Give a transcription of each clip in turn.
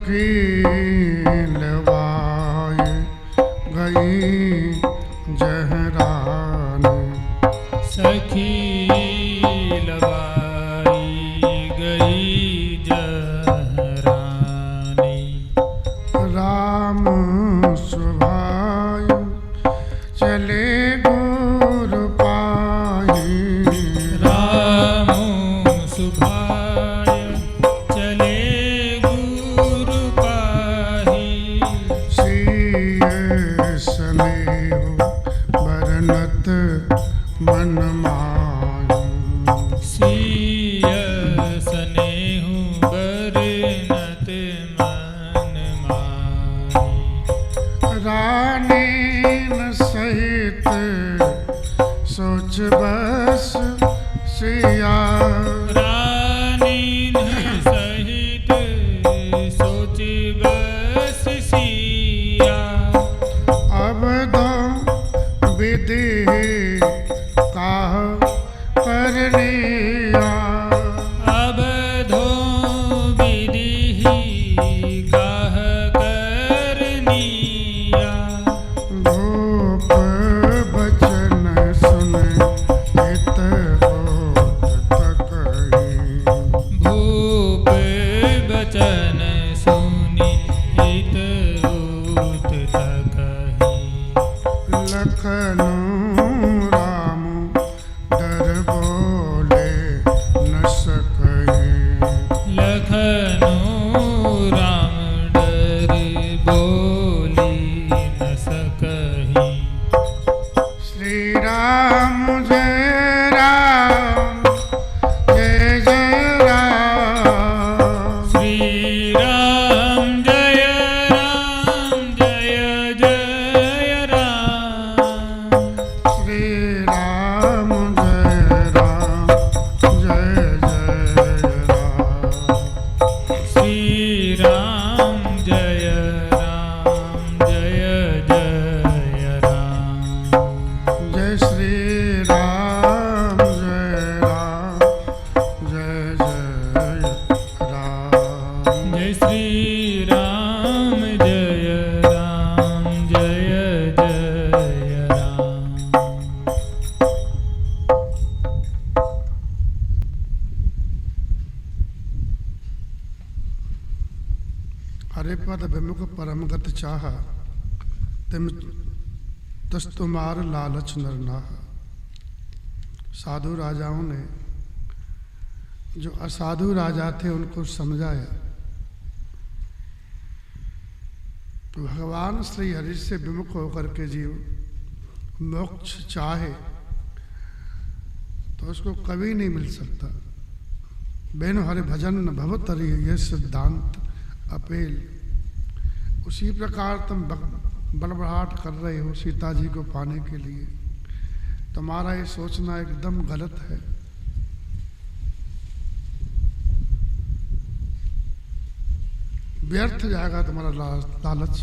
सखी लवाए गई जहरानी, सखी लवाई गई जहरानी। राम सुभाय चले गुरु पाई, राम सुभाय चले गुरु पाही। सिय स्नेह बरनत मन माही, सिय स्नेहु बरनत मन माही। रानी न सहित सोच बस सिया, रानीन सहित सोच बस सिया। अब दो विधि काह करनिया, अब धो विधि काह करनिया। भूप बचन सुन हित होत थकहि, भूप बचन सुनि हित होत थकहि। लखनऊ राम डर बोले न सकहि, लखनऊ राम डर बोली न सकहि। श्री राम जय राम जय जय राम, श्री राम जय जय राम। श्री राम जय राम जय जय राम, श्री राम जय जय राम। जय श्री राम जय राम जय जय राम। जय श्री राम जय जय राम। हरे पद विमुख परमगत चाह, तिम तस तुम्हार लालच नर नाह। साधु राजाओं ने जो असाधु राजा थे उनको समझाया, तो भगवान श्री हरि से विमुख होकर के जीव मोक्ष चाहे तो उसको कभी नहीं मिल सकता। बेन हरि भजन न भवतरि ये सिद्धांत अपेल। उसी प्रकार तुम बड़बड़ाहट कर रहे हो सीता जी को पाने के लिए, तुम्हारा ये सोचना एकदम गलत है। व्यर्थ जाएगा तुम्हारा लालच।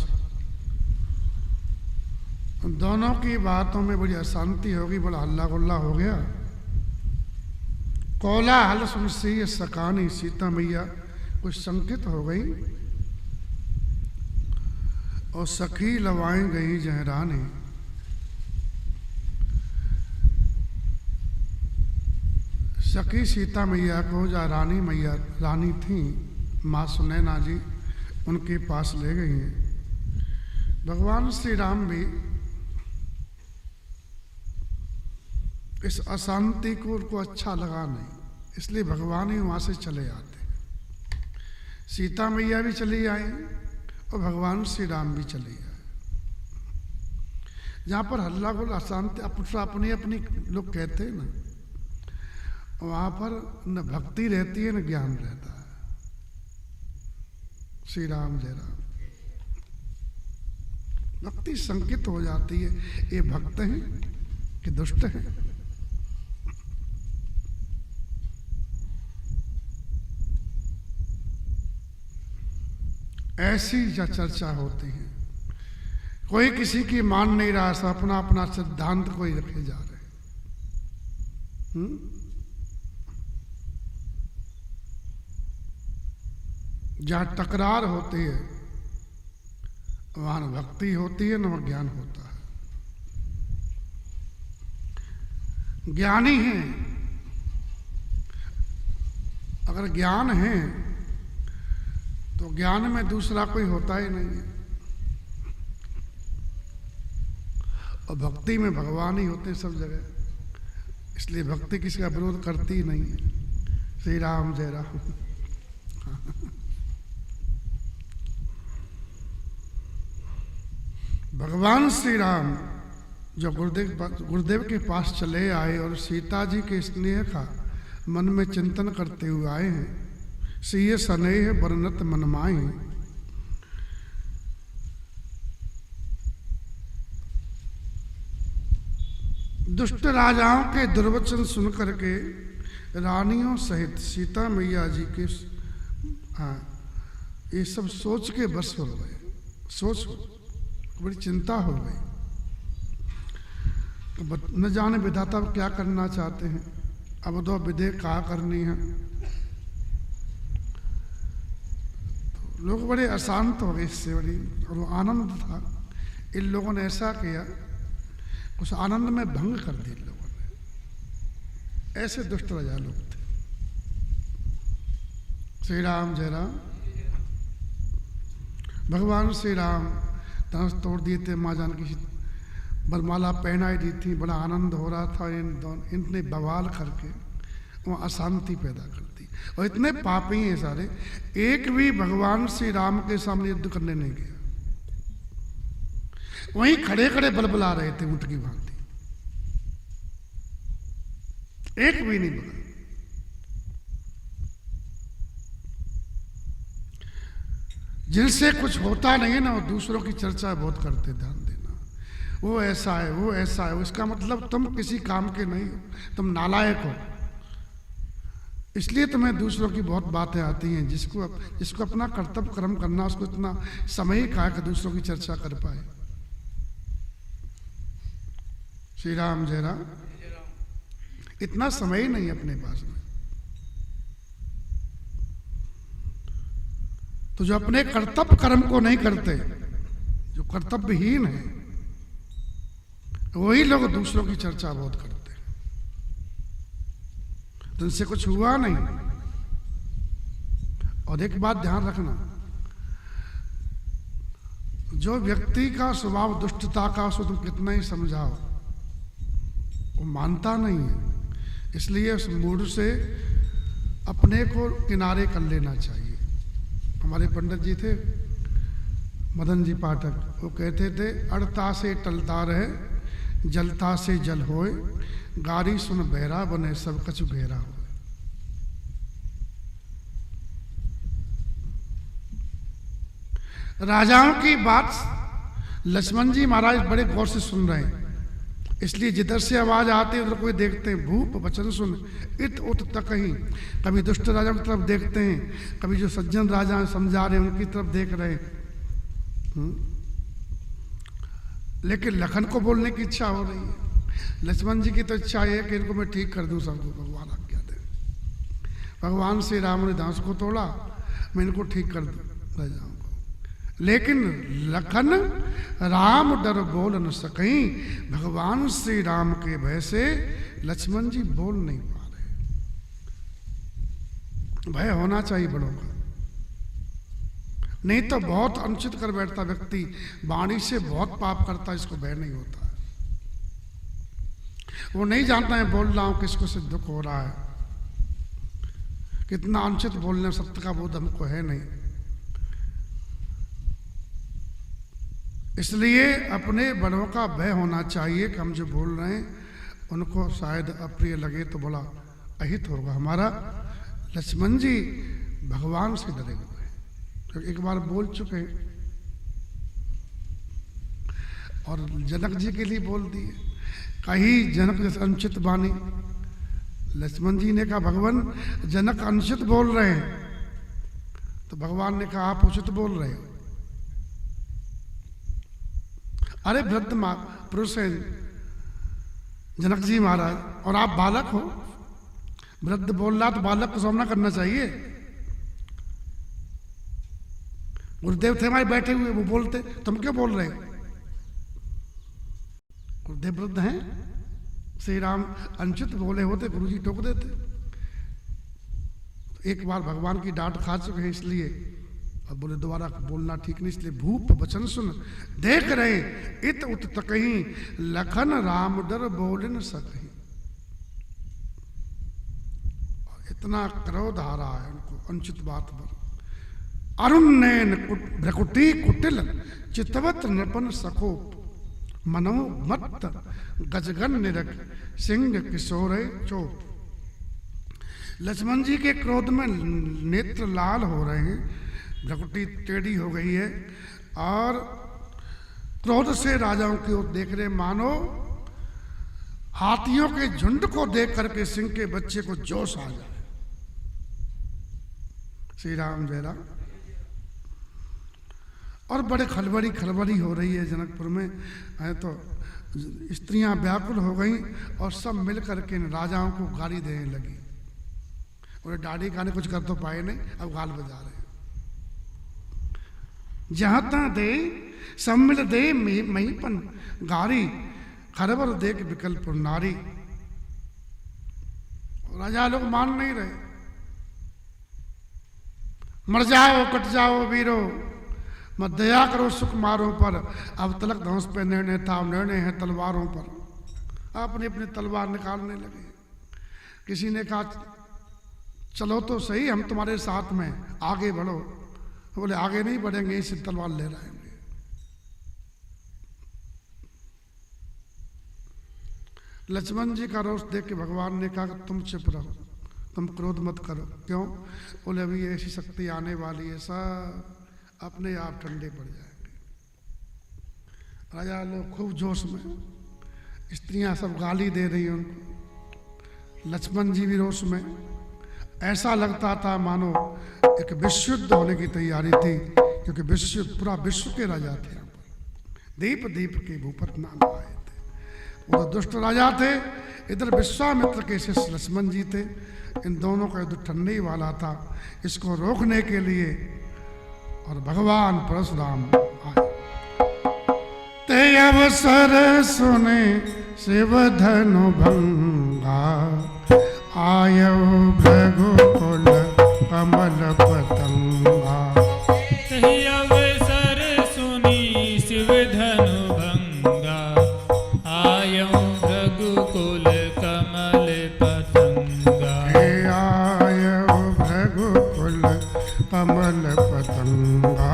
दोनों की बातों में बड़ी अशांति होगी, बड़ा हल्ला गुल्ला हो गया। कोलाहल सुन सी सकानी, सीता मैया कुछ संकित हो गई और सखी लवाई गई जहरानी। सखी सीता मैया को जो रानी मैया रानी थी माँ सुनैना जी, उनके पास ले गई हैं। भगवान श्री राम भी इस अशांति को उनको अच्छा लगा नहीं, इसलिए भगवान ही वहां से चले आते। सीता मैया भी चली आई और भगवान श्री राम भी चले आए। जहाँ पर हल्ला गुल अशांति अपनी अपनी लोग कहते हैं ना, वहाँ पर न भक्ति रहती है न ज्ञान रहता है। श्री राम जय राम। भक्ति संकित हो जाती है, ये भक्त हैं कि दुष्ट हैं। ऐसी चर्चा होती है, कोई किसी की मान नहीं रहा, सब अपना अपना सिद्धांत कोई रखे जा रहे हैं। जहाँ टकरार होती है वहाँ न भक्ति होती है न ज्ञान होता है। ज्ञानी है, अगर ज्ञान है तो ज्ञान में दूसरा कोई होता ही नहीं है, और भक्ति में भगवान ही होते हैं सब जगह, इसलिए भक्ति किसी का विरोध करती ही नहीं है। श्री राम जय राम। भगवान श्री राम जो गुरुदेव के पास चले आए और सीता जी के स्नेह का मन में चिंतन करते हुए आए हैं। सिय स्नेह बरनत मन माहि, दुष्ट राजाओं के दुर्वचन सुन करके रानियों सहित सीता मैया जी के ये सब सोच के बस हो गए। सोच बड़ी चिंता हो गई, न जाने विधाता क्या करना चाहते हैं। अब दो विधि क्या करनी है। तो लोग बड़े अशांत हो गए इससे, बड़ी और वो आनंद था। इन लोगों ने ऐसा किया, उस आनंद में भंग कर दी लोगों ने। ऐसे दुष्ट राजा लोग थे। श्री राम जय राम। भगवान श्री राम धनुष तोड़ दिए थे, माँ जानकी बरमाला पहनाई दी थी, बड़ा आनंद हो रहा था। इनने बवाल करके वहाँ अशांति पैदा कर दी। और इतने पापी हैं सारे, एक भी भगवान श्री राम के सामने युद्ध करने नहीं गया। वहीं खड़े खड़े बलबला रहे थे ऊंट की भांति, एक भी नहीं बोला। जिनसे कुछ होता नहीं है ना, वो दूसरों की चर्चा बहुत करते। ध्यान देना, वो ऐसा है, वो ऐसा है। इसका मतलब तुम किसी काम के नहीं हो, तुम नालायक हो। इसलिए तुम्हें दूसरों की बहुत बातें आती हैं। जिसको अपना कर्तव्य कर्म करना, उसको इतना समय ही कहा कि दूसरों की चर्चा कर पाए। श्री राम जय राम। इतना समय ही नहीं अपने पास में। तो जो अपने कर्तव्य कर्म को नहीं करते, जो कर्तव्यहीन है, वही लोग दूसरों की चर्चा बहुत करते हैं। तो इनसे कुछ हुआ नहीं। और एक बात ध्यान रखना, जो व्यक्ति का स्वभाव दुष्टता का, उसको तुम कितना ही समझाओ, वो मानता नहीं है। इसलिए उस मूड से अपने को किनारे कर लेना चाहिए। हमारे पंडित जी थे मदन जी पाठक, वो कहते थे, अड़ता से टलता रहे, जलता से जल होए, गारी सुन बहरा बने, सब कछु घेरा हो। राजाओं की बात लक्ष्मण जी महाराज बड़े गौर से सुन रहे हैं। इसलिए जिधर से आवाज आती है उधर कोई देखते हैं। भूप वचन सुन इत उत तक ही। कभी दुष्ट राजाओं की तरफ देखते हैं, कभी जो सज्जन राजा समझा रहे हैं उनकी तरफ देख रहे हैं। लेकिन लखन को बोलने की इच्छा हो रही है। लक्ष्मण जी की तो इच्छा है कि इनको मैं ठीक कर दूं सबको, भगवान आज्ञा दे। भगवान श्री राम ने धनुष को तोड़ा, मैं इनको ठीक कर दूं राजाओं को। लेकिन लखन राम डर बोल न सकी। भगवान श्री राम के भय से लक्ष्मण जी बोल नहीं पा रहे। भय होना चाहिए बड़ों का, नहीं तो बहुत अनुचित कर बैठता व्यक्ति, वाणी से बहुत पाप करता, इसको भय नहीं होता। वो नहीं जानता है बोल रहा हूं किसको से दुख हो रहा है, कितना अनुचित बोलने, सत्य का बोध हमको है नहीं। इसलिए अपने बड़ों का भय होना चाहिए कि हम जो बोल रहे हैं उनको शायद अप्रिय लगे तो बड़ा अहित होगा हमारा। लक्ष्मण जी भगवान से डरे हुए हैं, तो एक बार बोल चुके और जनक जी के लिए बोल दिए। कहीं जनक जैसे अनुचित बानी। लक्ष्मण जी ने कहा भगवान जनक अनुचित बोल रहे हैं, तो भगवान ने कहा आप उचित बोल रहे हो। अरे वृद्ध पुरुष हैं जनक जी महाराज, और आप बालक हो। वृद्ध बोल रहा तो बालक को सामना करना चाहिए। गुरुदेव थे हमारे बैठे हुए, वो बोलते, तुम क्यों बोल रहे हो? गुरुदेव वृद्ध हैं, श्री राम अनुचित बोले होते गुरुजी टोक देते। एक बार भगवान की डांट खा चुके हैं इसलिए अब बोले दोबारा बोलना ठीक नहीं, इसलिए भूप वचन सुन देख रहे इत उत तकहीं लखन राम डर बोल न सकहीं। इतना क्रोध आ रहा है उनको अनुचित बात पर। अरुण नैन भ्रकुटी कुटिल चितवत नृपन सकोप मनो मत गजगन निरख सिंह किशोर चोप। लक्ष्मण जी के क्रोध में नेत्र लाल हो रहे हैं, भ्रकुटी टेढ़ी हो गई है और क्रोध से राजाओं की ओर देख रहे, मानो हाथियों के झुंड को देख करके सिंह के बच्चे को जोश आ जाए। श्री राम जय राम। और बड़े खलबड़ी हो रही है जनकपुर में है, तो स्त्रियां व्याकुल हो गई और सब मिल करके राजाओं को गाली देने लगी। और दाढ़ी खाने कुछ कर तो पाए नहीं, अब गाल बजा रहे हैं। जहां तहां दे सब मिल दे महीपन गारी खरबर देख विकल्प नारी। राजा लोग मान नहीं रहे, मर जाओ कट जाओ वीरो, मत दया करो सुकुमारों पर। अब तलक धनुष पे निर्णय था, निर्णय है तलवारों पर। अपनी अपनी तलवार निकालने लगे। किसी ने कहा चलो तो सही, हम तुम्हारे साथ में, आगे बढ़ो। बोले आगे नहीं बढ़ेंगे, इसी तलवार ले रहेंगे। लक्ष्मण जी का रोष देख के भगवान ने कहा तुम चुप रहो, तुम क्रोध मत करो। क्यों? बोले अभी ऐसी शक्ति आने वाली है, सब अपने आप ठंडे पड़ जाएंगे। राजा लोग खूब जोश में, स्त्रियां सब गाली दे रही हैं उनको, लक्ष्मण जी भी रोष में। ऐसा लगता था मानो एक विश्व युद्ध होने की तैयारी थी, क्योंकि विश्व पूरा विश्व के राजा थे यहाँ पर। दीप दीप के भूपत नाम आए थे। वो तो दुष्ट राजा थे, इधर विश्वामित्र के शिष्य लक्ष्मण जी थे। इन दोनों का युद्ध ठंडे ही वाला था। इसको रोकने के लिए और भगवान परशुराम आए। ते अवसर सुने शिव धनु भंगा, आयो भृगुकुल कमल पतंगा। ते अवसर सुनी शिव धनु भंगा, आयो भृगुकुल कमल पतंगा। आयो भृगुकुल कमल पतंगा,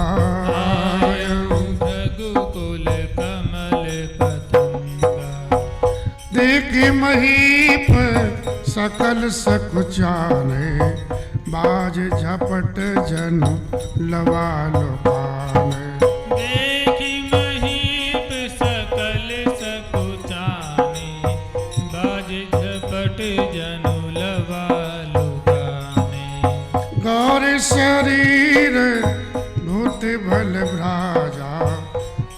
आयो भृगुकुल कमल पतंगा। देख महीप सकल सकुचाने, बाज झपट जन लवा लुकाने। देखी महीप सकल सकुचाने, बाज झपट जनु लवा लुकाने। गौर शरीर भूत भल भ्राजा,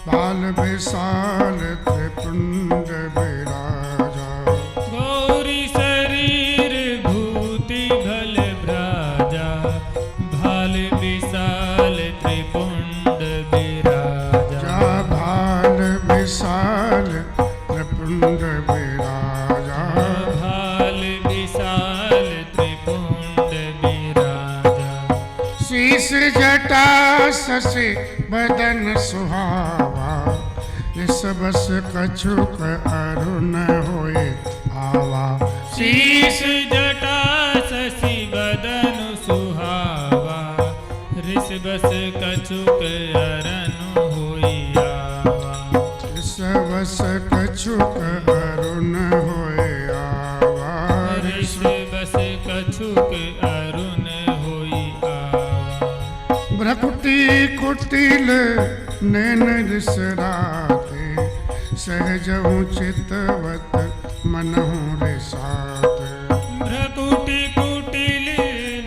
बाल विशाल त्रिपुंड विराजा। गौरी शरीर भूति भल भ्राजा, भाल विशाल त्रिपुंड विराजा। जा भाल विशाल त्रिपुंड विराजा। भाल विशाल त्रिपुंड विराजा। शीश जटा शशि बदन सुहावा, इस बस कछुक अरुण होए आवा। शीश जटा शशि बदन सुहावा, ऋष बस कछुक अरनु होई आवा। इस बस कछुक अरुण होए आवा। ऋष बस कछुक अरुण होई आवा। भ्रकुटी कुटिल नैन रिसराते, सहजहु चितवत मनहु रिसाते। भ्रकुटी कुटिल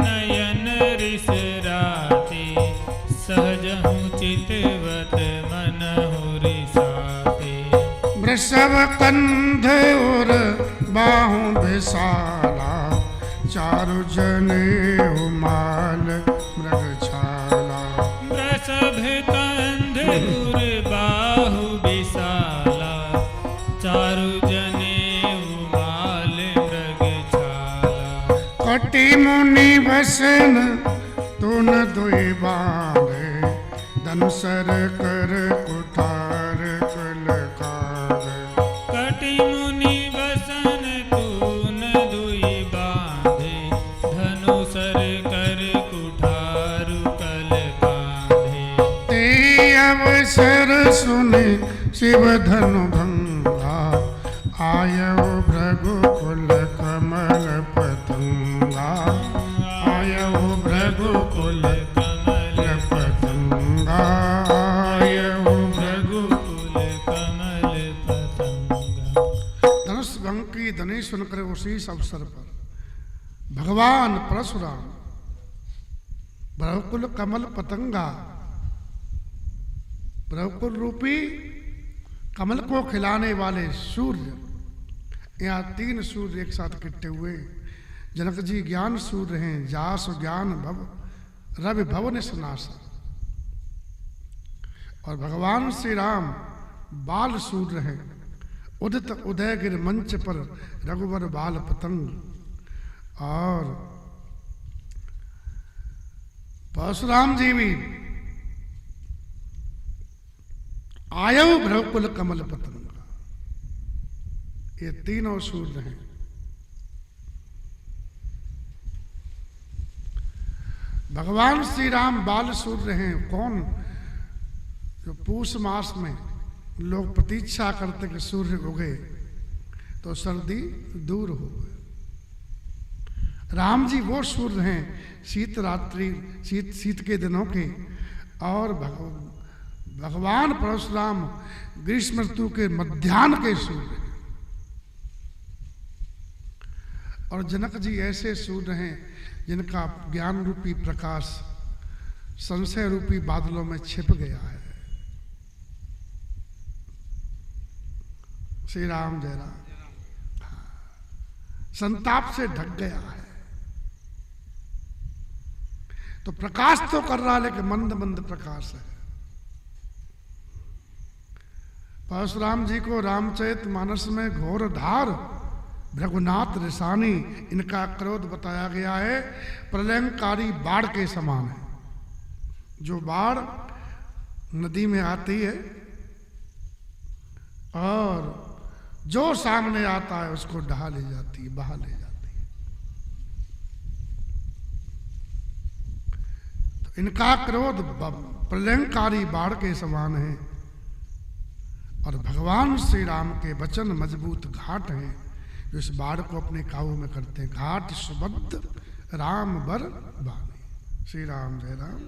नयन रिसराते, सहजहु चितवत मनहु रिसाते। वृषभ कंध और बाहु विशाला, चारु जने माल मृगछाला। वृषभ बाहु विशाला चारु जनेऊ माल मृगछाला। कटी मुनि बसन तुन दुई बांधे धनुसर कर कुठार कलकार। कटी मुनि बसन तून दुई बांधे धनुसर कर कुठारु कल कांधे। ते अवसर सुने शिव धनु भंगा आयो भृगुकुल कमल पतंगा। आयो भृगुकुल कमल पतंगा। आयो रघुकुल कमल पतंगा। धनुष भंग की ध्वनि सुनकर उसी अवसर पर भगवान परशुराम भृगुकुल कमल पतंगा, भृगुकुल रूपी कमल को खिलाने वाले सूर्य, यहाँ 3 सूर्य एक साथ इकट्ठे हुए। जनक जी ज्ञान सूर्य हैं, जास ज्ञान भव रवि भव ने सनासा। और भगवान श्री राम बाल सूर्य हैं, उदित उदयगिर मंच पर रघुवर बाल पतंग। और परशुराम जी भी आयु भृगुकुल कमल पतंगा। ये तीनों सूर्य हैं। भगवान श्री राम बाल सूर्य हैं। कौन? जो पूष मास में लोग प्रतीक्षा करते कि सूर्य उगे तो सर्दी दूर हो। राम जी वो सूर्य हैं शीत रात्रि शीत के दिनों के। और भगवान परशुराम ग्रीष्म ऋतु के मध्याह्न के सूर्य हैं। और जनक जी ऐसे सूर्य हैं जिनका ज्ञान रूपी प्रकाश संशय रूपी बादलों में छिप गया है। श्री राम जय राम। संताप से ढक गया है। तो प्रकाश तो कर रहा लेकिन मंद मंद प्रकाश है। परशुराम जी को रामचरित मानस में घोर धार भृगुनाथ ऋषानी इनका क्रोध बताया गया है प्रलयंकारी बाढ़ के समान है। जो बाढ़ नदी में आती है और जो सामने आता है उसको ढहा ले जाती है, बहा ले जाती है। तो इनका क्रोध प्रलयंकारी बाढ़ के समान है। और भगवान श्री राम के वचन मजबूत घाट हैं जो इस बाढ़ को अपने काबू में करते हैं। घाट सुबद्ध राम बर बानी। श्री राम जय राम।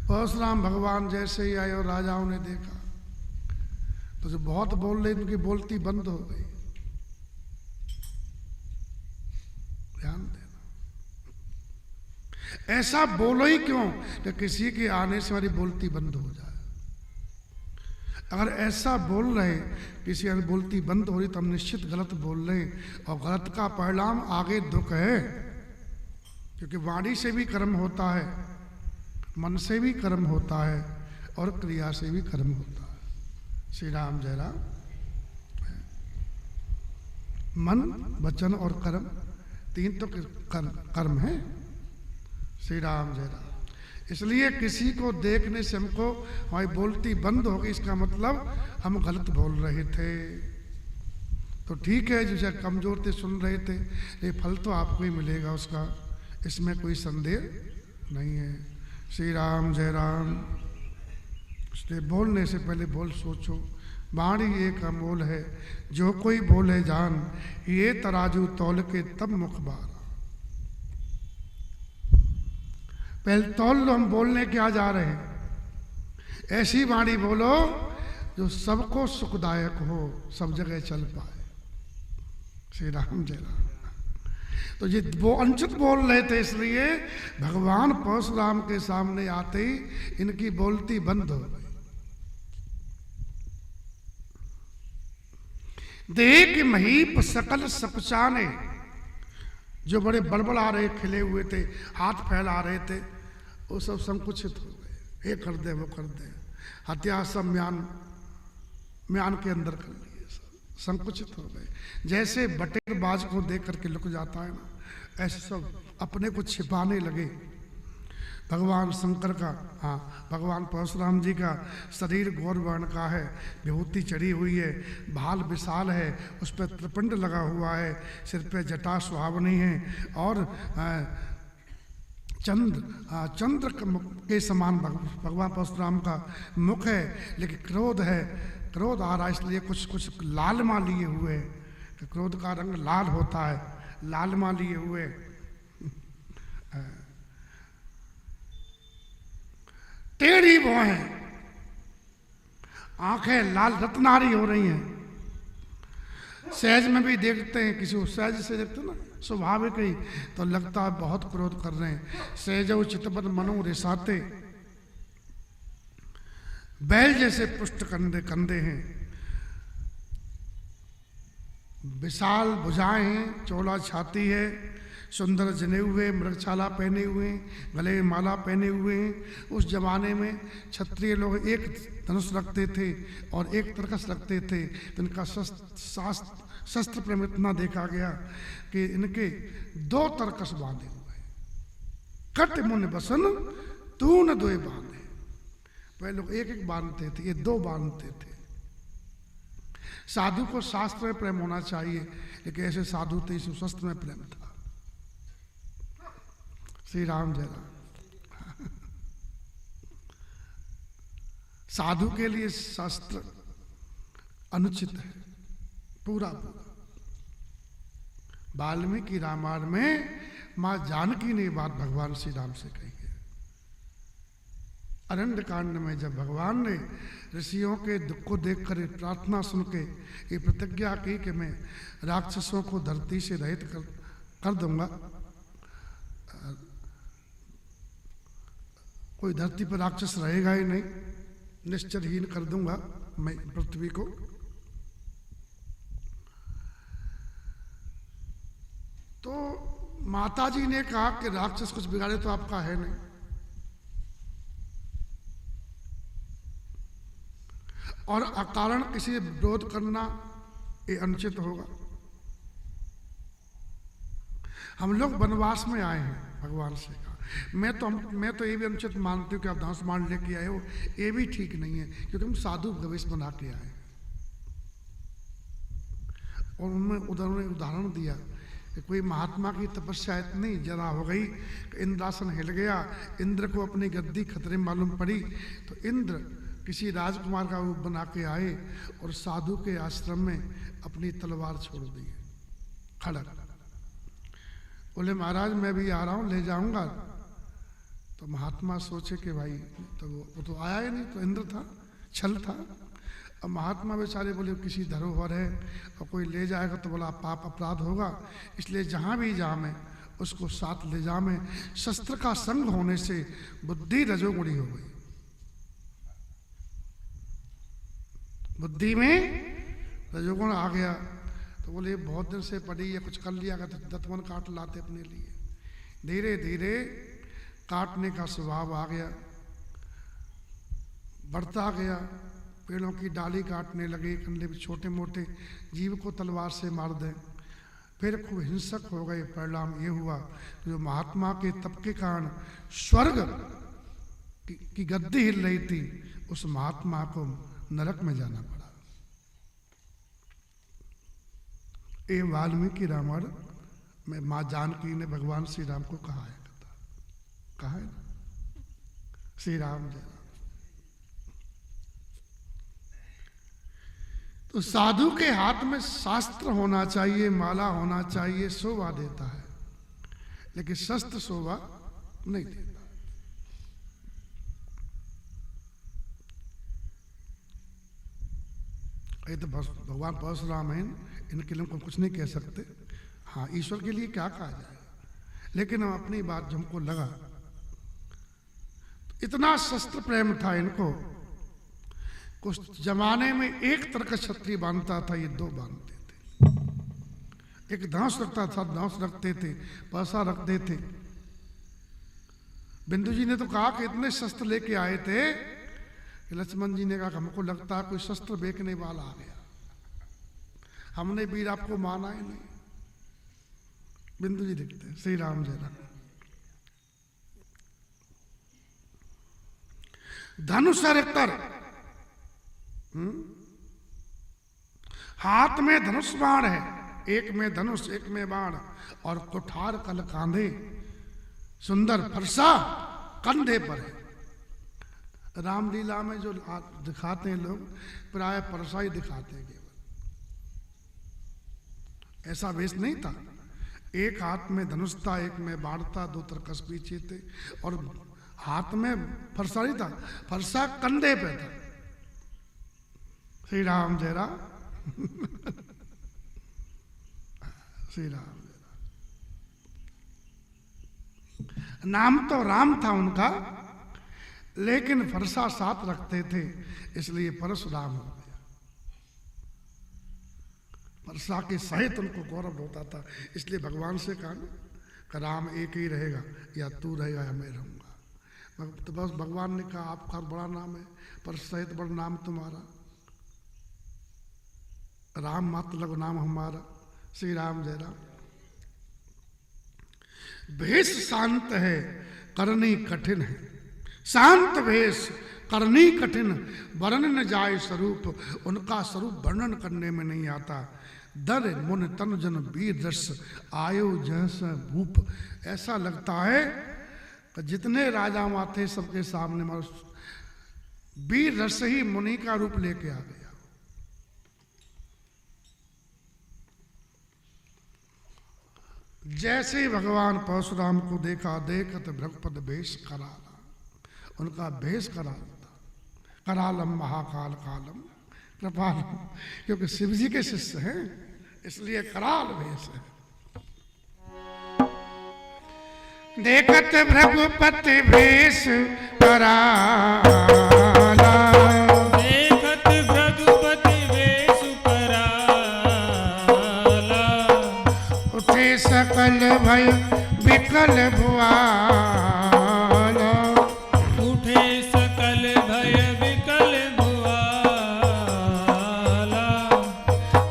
परशुराम भगवान जैसे ही आए और राजाओं ने देखा तो जो बहुत बोल रहे उनकी बोलती बंद हो गई। ध्यान देना, ऐसा बोलो ही क्यों कि किसी के आने से हमारी बोलती बंद हो जाए। अगर ऐसा बोल रहे किसी की बोलती बंद हो रही तो हम निश्चित गलत बोल रहे और गलत का परिणाम आगे दुख है। क्योंकि वाणी से भी कर्म होता है, मन से भी कर्म होता है और क्रिया से भी कर्म होता है। श्री राम जय राम। मन वचन और कर्म 3 तो कर्म है। श्री राम जय राम। इसलिए किसी को देखने से हमको हमारी बोलती बंद हो गई, इसका मतलब हम गलत बोल रहे थे। तो ठीक है, जैसे कमजोर थे सुन रहे थे, ये फल तो आपको ही मिलेगा उसका, इसमें कोई संदेह नहीं है। श्री राम जय राम। इसलिए बोलने से पहले बोल सोचो। वाणी एक अमोल है, जो कोई बोले जान, ये तराजू तौल के तब मुख बारा। पहले तौल लो हम बोलने क्या जा रहे हैं। ऐसी वाणी बोलो जो सबको सुखदायक हो, सब जगह चल पाए। श्री राम जय राम। तो ये वो अनुचित बोल रहे थे, इसलिए भगवान परशुराम के सामने आते ही इनकी बोलती बंद हो गई। देख महीप सकल सपचाने, जो बड़े बड़बड़ा रहे खिले हुए थे, हाथ फैला रहे थे, वो सब संकुचित हो गए, ये कर दे वो कर दे, हथियार सब म्यान के अंदर कर लिए, सब संकुचित हो गए। जैसे बटेरबाज को देख करके लुक जाता है ना, ऐसे सब अपने को छिपाने लगे। भगवान शंकर का, हाँ भगवान परशुराम जी का शरीर गौर वर्ण का है, विभूति चढ़ी हुई है, भाल विशाल है, उस पर त्रिपिंड लगा हुआ है, सिर पे जटा सुहावनी है और चंद्र के समान भगवान परशुराम का मुख है, लेकिन क्रोध है, क्रोध आ रहा है, इसलिए कुछ लालमा लिए हुए, क्रोध का रंग लाल होता है, लालमा लिए हुए। टेढ़ी भौहें, आंखें लाल रत्नारी हो रही हैं। सहज में भी देखते हैं, किसी को सहज से देखते ना स्वाभाविक ही, तो लगता है बहुत क्रोध कर रहे हैं। सहजो चितपद मनो रिसाते, बैल जैसे पुष्ट कंधे हैं, विशाल भुजाएं हैं, चौड़ा छाती है, सुंदर जने हुए, मृगछाला पहने हुए, गले में माला पहने हुए हैं। उस जमाने में क्षत्रिय लोग एक धनुष रखते थे और एक तरकस रखते थे, तो इनका शस्त्र प्रेम इतना देखा गया कि इनके 2 तरकस बांधे हुए, कट मुन बसन तून 2 बांधे। पहले लोग एक बांधते थे, ये 2 बांधते थे। साधु को शास्त्र में प्रेम होना चाहिए, लेकिन ऐसे साधु थे, इस शस्त्र में प्रेम था। श्री राम जय राम। साधु के लिए शास्त्र अनुचित है, पूरा। वाल्मीकि रामायण में मां जानकी ने बात भगवान श्री राम से कही है। अरण्य कांड में जब भगवान ने ऋषियों के दुख को देखकर प्रार्थना सुन के ये प्रतिज्ञा की कि मैं राक्षसों को धरती से रहित कर दूंगा, कोई धरती पर राक्षस रहेगा ही नहीं, निश्चरहीन कर दूंगा मैं पृथ्वी को। तो माताजी ने कहा कि राक्षस कुछ बिगाड़े तो आपका है नहीं, और अकारण किसी विरोध करना ये अनुचित होगा। हम लोग वनवास में आए हैं, भगवान से कहा। मैं तो ये भी अनुचित मानती हूँ कि आप धनुष बाण लेके आए हो, ये भी ठीक नहीं है, क्योंकि हम साधु भवेश बना के आए। और उन्होंने उदाहरण दिया कि कोई महात्मा की तपस्या इतनी जरा हो गई कि इंद्रासन हिल गया, इंद्र को अपनी गद्दी खतरे में मालूम पड़ी, तो इंद्र किसी राजकुमार का रूप बना के आए और साधु के आश्रम में अपनी तलवार छोड़ दी, खड़क। बोले महाराज मैं भी आ रहा हूँ, ले जाऊंगा। तो महात्मा सोचे कि भाई तो वो तो आया ही नहीं, तो इंद्र था, छल था। अब महात्मा बेचारे बोले किसी धरोहर है और कोई ले जाएगा तो बोला पाप अपराध होगा, इसलिए जहाँ भी जा मैं उसको साथ ले जा। मैं शस्त्र का संग होने से बुद्धि रजोगुणी हो गई, बुद्धि में रजोगुण आ गया। तो बोले बहुत दिन से पड़ी है, कुछ कर लिया तो दतवन काट लाते अपने लिए। धीरे धीरे काटने का स्वभाव आ गया, बढ़ता गया, पेड़ों की डाली काटने लगे, कंधे पे छोटे मोटे जीव को तलवार से मार दें। फिर खूब हिंसक हो गए। परिणाम ये हुआ जो महात्मा के तप के कारण स्वर्ग की गद्दी हिल रही थी, उस महात्मा को नरक में जाना पड़ा। ये वाल्मीकि रामायण में माँ जानकी ने भगवान श्री राम को कहा है, कहा है ना, श्री राम जय राम। तो साधु के हाथ में शास्त्र होना चाहिए, माला होना चाहिए, शोभा देता है, लेकिन शस्त्र शोभा नहीं देता। ये तो भगवान परशुराम हैं, इनके लिए हम कुछ नहीं कह सकते। हाँ, ईश्वर के लिए क्या कहा जाए, लेकिन हम अपनी बात जो हमको लगा, इतना शस्त्र प्रेम था इनको। कुछ जमाने में एक तरह का क्षत्रिय बांधता था, ये दो बांधते थे। एक धनुष रखता था, धनुष रखते थे, पैसा रखते थे, बिंदु जी ने तो कहा कि इतने शस्त्र लेके आए थे कि लक्ष्मण जी ने कहा हमको लगता है कोई शस्त्र बेचने वाला आ गया, हमने वीर आपको माना ही नहीं। बिंदु जी दिखते हैं। श्री राम जय राम। धनुष कर, हाथ में धनुष बाण है, एक में धनुष एक में बाण, और कुठार कल कांधे, सुंदर फरसा कंधे पर है। रामलीला में जो दिखाते हैं लोग प्राय फरसा ही दिखाते हैं केवल, ऐसा वेश नहीं था। एक हाथ में धनुष था, एक में बाण था, दो तरकस पीछे थे, और हाथ में फरसा नहीं था, फरसा कंधे पे था। श्री राम जय राम। श्री राम जय राम। नाम तो राम था उनका, लेकिन फरसा साथ रखते थे, इसलिए परशुराम हो गया। फरसा के सहित उनको गौरव होता था, इसलिए भगवान से कहा कि राम एक ही रहेगा, या तू रहेगा या मैं रहूंगा। तो बस भगवान ने कहा आपका बड़ा नाम है, पर सहित बड़ा नाम तुम्हारा, राम मतलब नाम हमारा। श्री राम जय राम। भेष शांत है करनी कठिन है, शांत भेष करनी कठिन, वर्णन न जाए स्वरूप, उनका स्वरूप वर्णन करने में नहीं आता। दर मुन तन जन वीर रस आयो जैसा भूप, ऐसा लगता है कि जितने राजा थे सबके सामने वीर रस ही मुनि का रूप लेके आ गया। जैसे भगवान परशुराम को देखा, देखत भ्रगपद भेष कराला, उनका भेष कराल था। करालम महाकाल कालम कृपालम, क्योंकि शिव जी के शिष्य हैं इसलिए कराल भेष है। देखत भ्रगपति भेष कराला, देखत भ्रगुपति वेश कराला, उठे सकल भय विकल भुआला, उठे सकल भय विकल भुआला,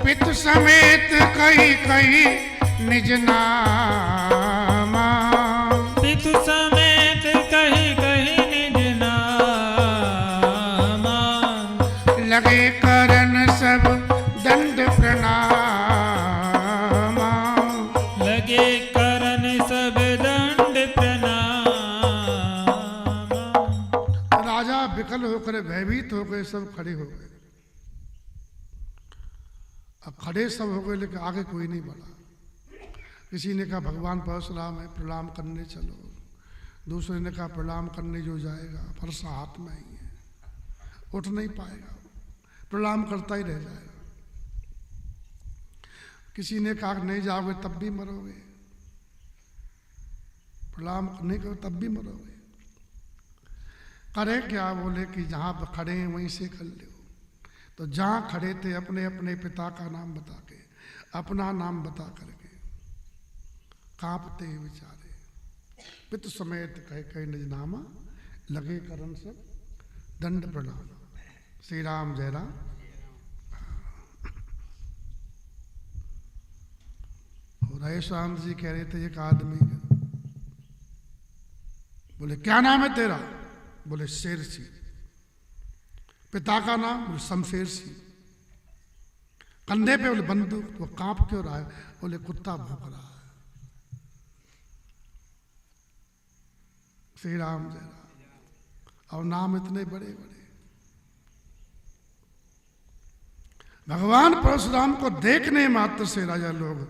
पितु समेत कही कही निज नामा, पितु समेत कही कही निज नामा, लगे करन सब दंड प्रणामा, लगे करन सब दंड प्रणामा। राजा विकल होकर भयभीत हो गए, सब खड़े हो गए। अब खड़े सब हो गए लेकिन आगे कोई नहीं बढ़ा। किसी ने कहा भगवान परशुराम है प्रणाम करने चलो, दूसरे ने कहा प्रणाम करने जो जाएगा फरसा हाथ में ही है, उठ नहीं पाएगा, प्रणाम करता ही रह जाएगा। किसी ने कहा नहीं जाओगे तब भी मरोगे, प्रणाम नहीं करो तब भी मरोगे। करे क्या? बोले कि जहां पर खड़े हैं वहीं से कर लो। तो जहां खड़े थे अपने अपने पिता का नाम बता के, अपना नाम बता करके कांपते बेचारे, पितु समेत कह कह निज नामा, लगे करन सब दंड प्रणाम। श्री राम जय राम। और राम जी कह रहे थे एक आदमी, बोले क्या नाम है तेरा? बोले शेर सिंह। पिता का नाम? बोले शमशेर सिंह। कंधे पे बोले बंदूक। वो कांप क्यों रहा है? बोले कुत्ता भौंक रहा है। श्री राम जय राम। और नाम इतने बड़े बड़े। भगवान परशुराम को देखने मात्र से राजा लोग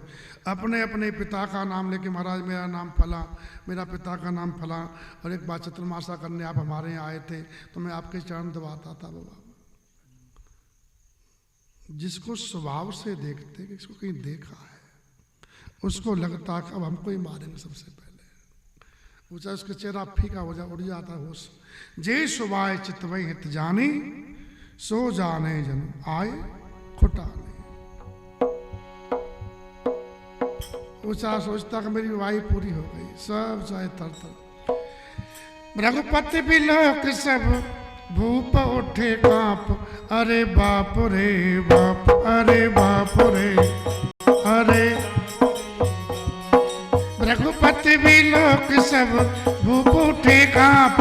अपने अपने पिता का नाम लेके, महाराज मेरा नाम फला, मेरा पिता का नाम फला, और एक बार चतुर्मासा करने आप हमारे यहाँ आए थे तो मैं आपके चरण दबाता था। बाबा जिसको स्वभाव से देखते कि इसको कहीं देखा है, उसको लगता कि अब हमको ही मारेंगे सबसे पहले। पूछा उसका चेहरा फीका हो जा, उड़ जाता होश। जे सुबाय चितवई हित जानी, सो जाने जन आए खुटाने। पूछा सोचता कि मेरी वाही पूरी हो गई, सब चाहे तर तर। रघुपति बिलोक सब भूप उठे कांप, अरे बाप रे बाप, अरे बाप रे, अरे रघुपति बिलोक सब भूप उठे कांप,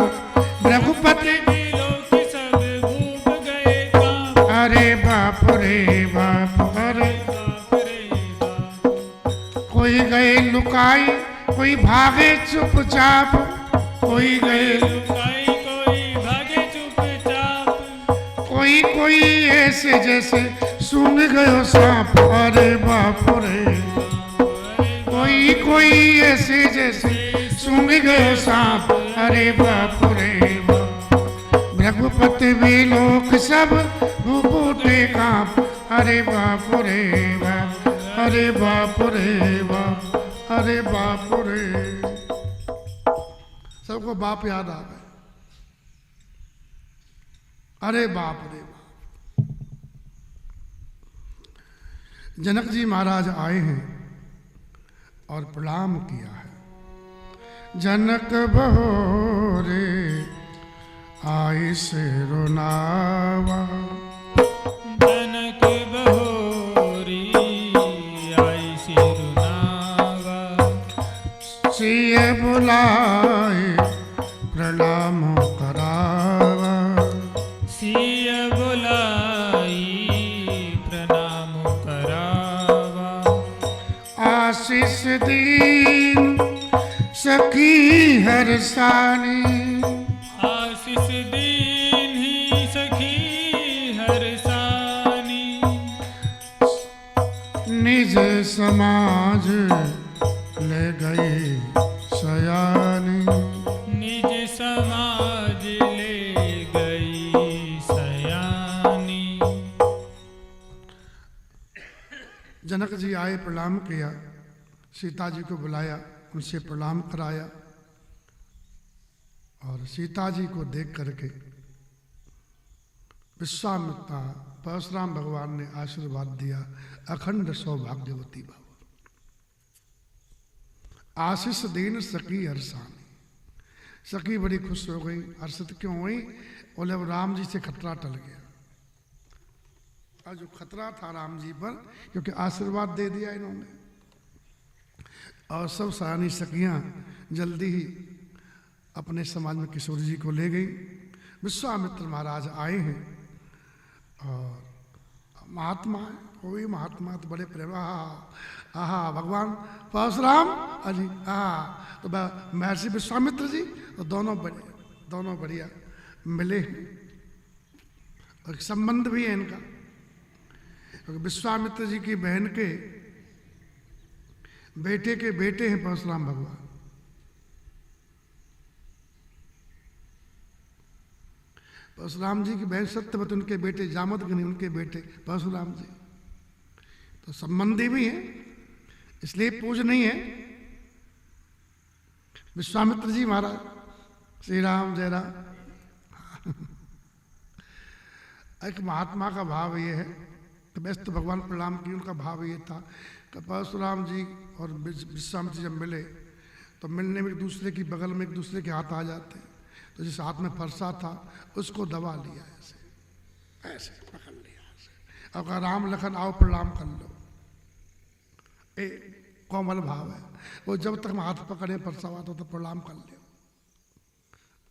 रघुपति बिलोक सब भूप गए कांप, अरे बाप रे बाप, अरे बाप रे बाप। कोई गए लुकाई, कोई भागे चुपचाप, कोई गए लुकाई कोई भागे चुपचाप, कोई कोई ऐसे जैसे सूंघ गयो सांप, अरे बाप रे, कोई कोई ऐसे जैसे सूंघ गयो सांप, अरे बाप रे बाप। रघुपति बिलोक सब भूप उठे कांप, अरे बाप रे बाप, अरे बाप रे बाप, अरे बाप रे। सबको बाप याद आ गए, अरे बाप रे बाप। जनक जी महाराज आए हैं और प्रणाम किया है। जनक बहोरे आए से रोनावा, जनक बहोरी आई सिरुनावा, सिय बुलाए प्रणाम करावा, सिय बुलाई प्रणाम करावा, आशीष दीन सखी हरसानी, आशीष दीन ही सखी हरसानी, निज समाज ले गई सयानी, निज समाज ले गई सयानी। जनक जी आए, प्रणाम किया, सीता जी को बुलाया, उनसे प्रणाम कराया और सीता जी को देख करके विश्वामित्र परशुराम भगवान ने आशीर्वाद दिया, अखंड सौभाग्यवती भव, आशीष दीन सखी हर्षानी। सखी बड़ी खुश हो गई। हर्षित क्यों हुई? बोले अब राम जी से खतरा टल गया। और जो खतरा था राम जी पर, क्योंकि आशीर्वाद दे दिया इन्होंने, और सब सयानी सखियां जल्दी ही अपने समाज में किशोर जी को ले गई। विश्वामित्र महाराज आए हैं और महात्मा है, कोई महात्मा तो बड़े प्रेम, आहा भगवान परशुराम, अजी हाँ, तो महर्षि विश्वामित्र जी तो दोनों बढ़िया मिले हैं और संबंध भी है इनका, क्योंकि विश्वामित्र जी की बहन के बेटे के बेटे हैं परशुराम भगवान। परशुराम जी की बहन सत्यवती, उनके बेटे जामदग्नि, उनके बेटे परशुराम जी, तो संबंधी भी हैं, इसलिए पूजनीय है। विश्वामित्र जी महाराज, श्री राम जय राम। एक महात्मा का भाव ये है कि वैसे तो भगवान प्रणाम की, उनका भाव ये था कि परशुराम जी और विश्वामित्र जी जब मिले तो मिलने में एक दूसरे की बगल में एक दूसरे के हाथ आ जाते, तो जिस हाथ में फरसा था उसको दबा लिया, ऐसे ऐसे पकड़ लिया ऐसे, और कहा राम लखन आओ प्रणाम कर लो। कोमल भाव है वो, जब तक हम हाथ पकड़े फरसा हुआ तो प्रणाम कर लो।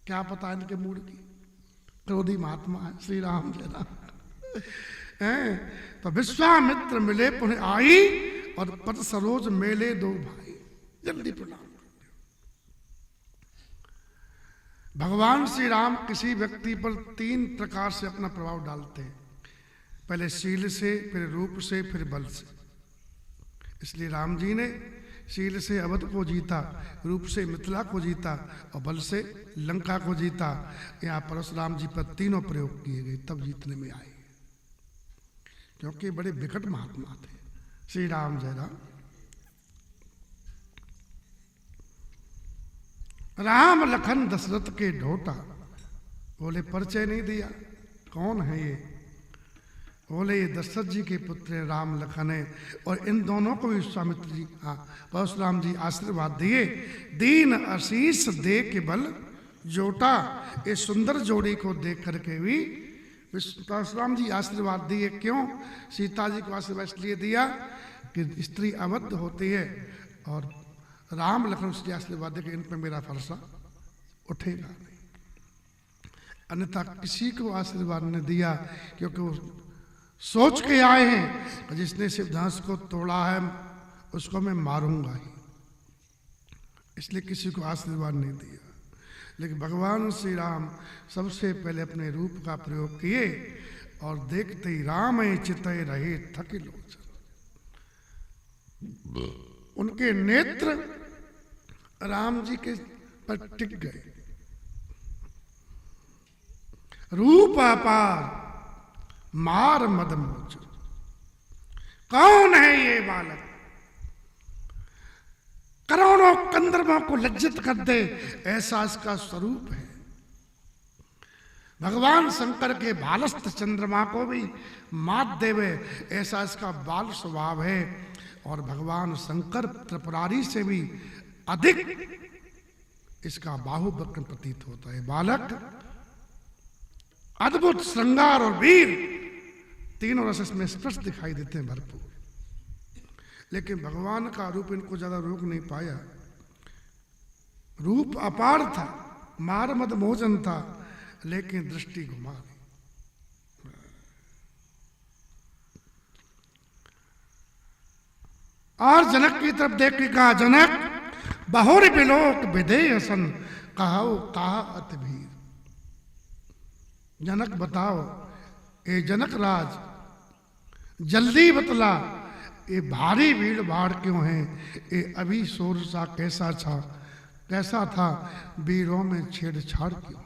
क्या पता इनके मूड की, क्रोधी महात्मा है। श्री राम जय राम। तो विश्वामित्र मिले पुनः आई, और पद सरोज मेले दो भाई, जल्दी प्रणाम कर दो। भगवान श्री राम किसी व्यक्ति पर तीन प्रकार से अपना प्रभाव डालते हैं, पहले शील से, फिर रूप से, फिर बल से। इसलिए राम जी ने शील से अवध को जीता, रूप से मिथिला को जीता और बल से लंका को जीता। यहाँ परशुराम जी पर तीनों प्रयोग किए गए, तब जीतने में आए, क्योंकि बड़े विकट महात्मा थे। श्री राम जय राम। राम लखन दशरथ के ढोटा, बोले परिचय नहीं दिया, कौन है ये? बोले ये दशरथ जी के पुत्र हैं, राम लखन है। और इन दोनों को विश्वामित्र जी, हाँ परशुराम जी आशीर्वाद दिए, दीन आशीष दे के बल जोटा। इस सुंदर जोड़ी को देख करके भी परशुराम जी आशीर्वाद दिए। क्यों सीता जी को आशीर्वाद इसलिए दिया कि स्त्री अबद्ध होती है और राम लखन उसके आशीर्वाद दे कि इन पर मेरा फरसा उठेगा नहीं। अन्यथा किसी को आशीर्वाद ने दिया, क्योंकि वो सोच के आए हैं कि जिसने शिवधनुष को तोड़ा है उसको मैं मारूंगा ही, इसलिए किसी को आशीर्वाद नहीं दिया। लेकिन भगवान श्री राम सबसे पहले अपने रूप का प्रयोग किए और देखते ही राम चितय रहे थके लोचन। उनके नेत्र राम जी के पर टिक गए। रूप अपार मार मदमोचन। कौन है ये बालक, करोड़ों कंदर्पों को लज्जित कर दे ऐसा इसका स्वरूप है। भगवान शंकर के बालस्थ चंद्रमा को भी मात देवे ऐसा इसका बाल स्वभाव है। और भगवान शंकर त्रिपुरारी से भी अधिक इसका बाहुबक्र प्रतीत होता है। बालक अद्भुत श्रृंगार और वीर तीनों रस इसमें स्पष्ट दिखाई देते हैं भरपूर। लेकिन भगवान का रूप इनको ज्यादा रोक नहीं पाया। रूप अपार था, मार मद मोचन था, लेकिन दृष्टि घुमा दी। और जनक की तरफ देख के कहा, जनक बहुर बिलोक विदेह सन कहो कहा अति भीर। जनक बताओ, ए जनक राज जल्दी बतला, ये भारी भीड़ भाड़ क्यों है, ये अभी शोर सा कैसा था, वीरों में छेड़छाड़ क्यों,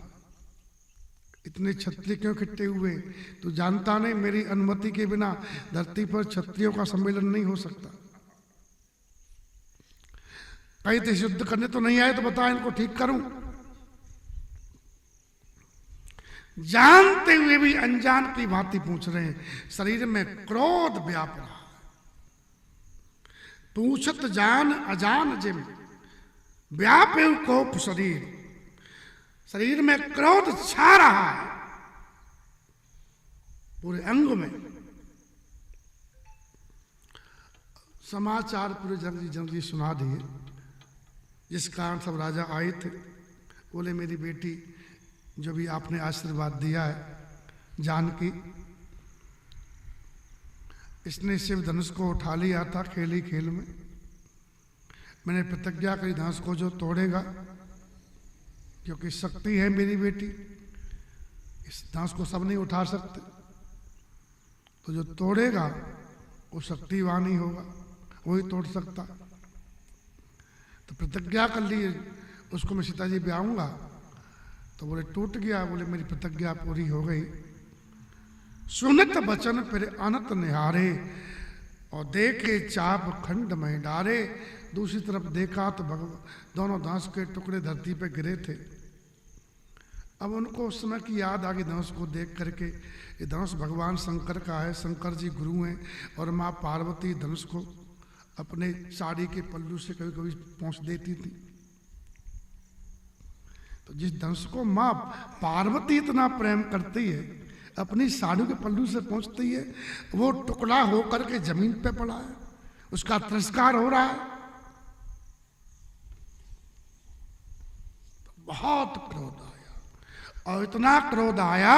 इतने क्षत्रिय क्यों इकट्ठे हुए। तो जानता नहीं मेरी अनुमति के बिना धरती पर क्षत्रियों का सम्मेलन नहीं हो सकता। कहीं तो युद्ध करने तो नहीं आए, तो बता इनको ठीक करूं। जानते हुए भी अनजान की भांति पूछ रहे हैं। शरीर में क्रोध व्याप रहा है। पूछत जान अजान जिम व्यापे कोप शरीर। शरीर में क्रोध छा रहा है पूरे अंग में। समाचार पूरे जल्दी सुना दिए, जिस कारण सब राजा आए थे। बोले मेरी बेटी जो भी आपने आशीर्वाद दिया है जानकी, इसने शिव धनुष को उठा लिया था खेल ही खेल में। मैंने प्रतिज्ञा करी धनुष को जो तोड़ेगा, क्योंकि शक्ति है मेरी बेटी, इस धनुष को सब नहीं उठा सकते, तो जो तोड़ेगा वो शक्तिवान ही होगा, वही तोड़ सकता। तो प्रतिज्ञा कर ली उसको मैं सीता जी ब्याहूंगा। तो बोले टूट गया। बोले मेरी प्रतिज्ञा पूरी हो गई। सुनत बचन फिर अनत निहारे और देखे चाप खंड में डारे। दूसरी तरफ देखा तो दोनों धनुष के टुकड़े धरती पे गिरे थे। अब उनको उस समय की याद आ गई धनुष को देख करके। ये धनुष भगवान शंकर का है, शंकर जी गुरु हैं, और माँ पार्वती धनुष को अपने साड़ी के पल्लू से कभी कभी पहुंच देती थी। तो जिस धनुष को माँ पार्वती इतना प्रेम करती है, अपनी साड़ी के पल्लू से पहुंचती है, वो टुकड़ा होकर के जमीन पे पड़ा है, उसका तिरस्कार हो रहा है। तो बहुत क्रोध आया, और इतना क्रोध आया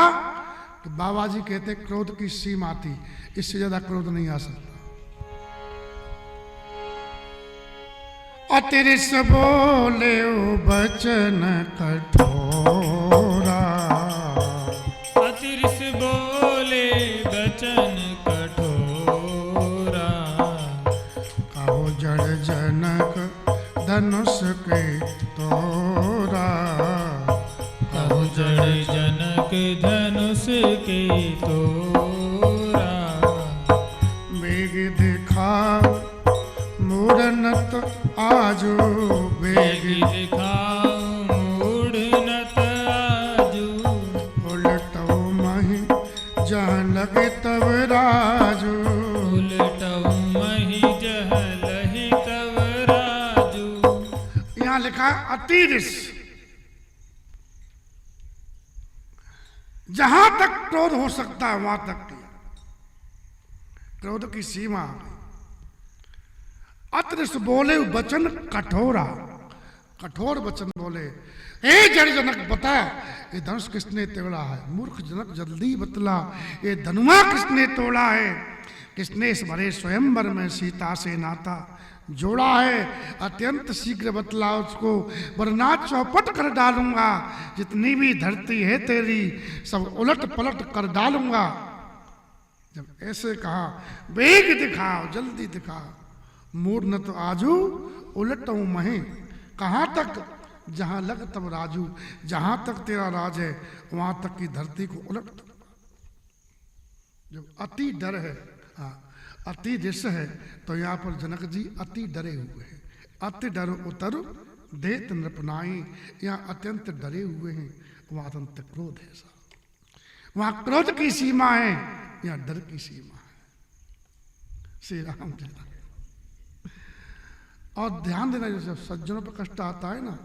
कि बाबा जी कहते क्रोध की सीमा थी, इससे ज्यादा क्रोध नहीं आ सकता। अतिरिस बोले बचन कठोरा। अतिरिस बोले बचन कठोरा। कहो जड़ जनक धनुष के तोरा। कहो जड़ जनक धनुष के तोरा। बेग दिखा मूढ़नत आजो। बेग दिखाओ मूढ़नत आजू। उलटो मही जहाँ लगे तब राजू। उलटो मही जहाँ लही तब राजू। यहाँ लिखा है अतिरिस। जहां तक क्रोध हो सकता है वहां तक किया, क्रोध की सीमा आ गई। अत्र बोले वचन कठोरा, कठोर वचन बोले, ए जड़ जनक बता ये धनुष किसने तोड़ा है? मूर्ख जनक जल्दी बतला ये धनुआ किसने तोड़ा है? किसने इस भरे स्वयंवर में सीता से नाता जोड़ा है? अत्यंत शीघ्र बतला उसको, वरना चौपट कर डालूंगा। जितनी भी धरती है तेरी सब उलट पलट कर डालूंगा। जब ऐसे कहा, वेग दिखाओ, जल्दी दिखाओ। मूड न तो आजू उलटूं महे, कहां तक? जहां लग तब राजू, जहां तक तेरा राज है वहां तक की धरती को उलट दो। जब अति डर है, हाँ, अति रिस है, तो यहाँ पर जनक जी अति डरे हुए हैं। अति डर उतर देत नृपनाई, यहाँ अत्यंत डरे हुए हैं, वहां अत्यंत क्रोध है। वहां क्रोध की सीमा है, यहाँ डर की सीमा है। श्री राम जी। और ध्यान देना, जब सज्जनों पर कष्ट आता है ना,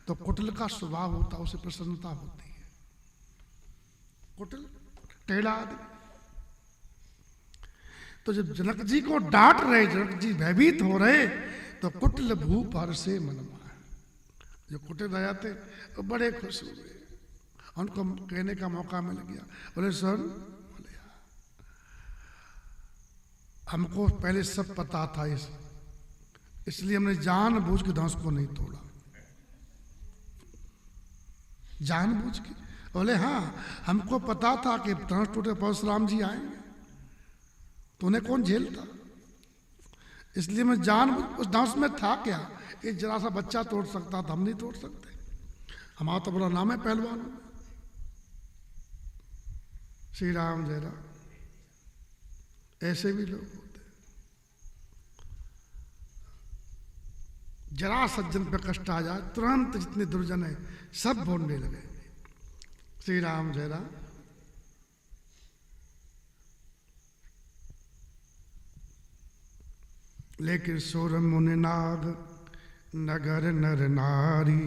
तो कुटिल का स्वभाव होता है, उसे प्रसन्नता होती है। कुटिल टेढ़ा आदमी। तो जब जनक जी को डांट रहे, जनक जी भयभीत हो रहे, तो कुटिल भूप हर से मनमाए। जो कुटिल रह जाते वो बड़े खुश हुए, उनको कहने का मौका मिल गया। बोले सर, बोले हमको पहले सब पता था, इसलिए हमने जानबूझ के धनुष को नहीं तोड़ा, जानबूझ के। बोले हाँ, हमको पता था कि धनुष टूटे परशुराम जी आएंगे, तो उन्हें कौन झेलता, इसलिए मैं जानबूझ, उस धनुष में था क्या, एक जरा सा बच्चा तोड़ सकता था, हम नहीं तोड़ सकते। हमारा तो बड़ा नाम है पहलवान। श्री राम जय राम। ऐसे भी लोग होते हैं। जरा सज्जन पे कष्ट आ जाए, तुरंत जितने दुर्जन है सब बोलने लगे। श्री राम जय राम। लेकिन सुर मुनि नाग नगर नर नारी,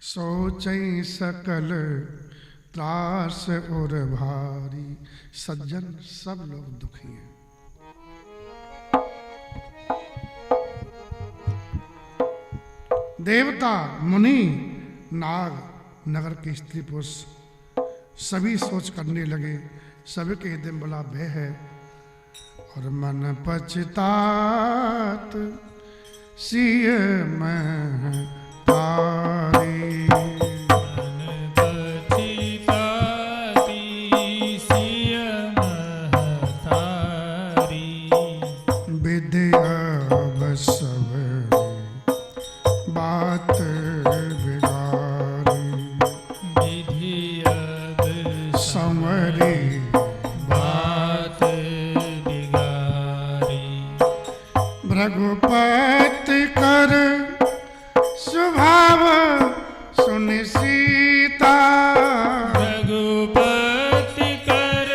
सोचई सकल त्रास और भारी। सज्जन सब लोग दुखी हैं। देवता, मुनि, नाग, नगर के स्त्री पुरुष सभी सोच करने लगे। सभी के हृदय में बड़ा भय है और मन पछतात सिय में तारी। रघुपत कर स्वभाव सुन सीता, रघुपत कर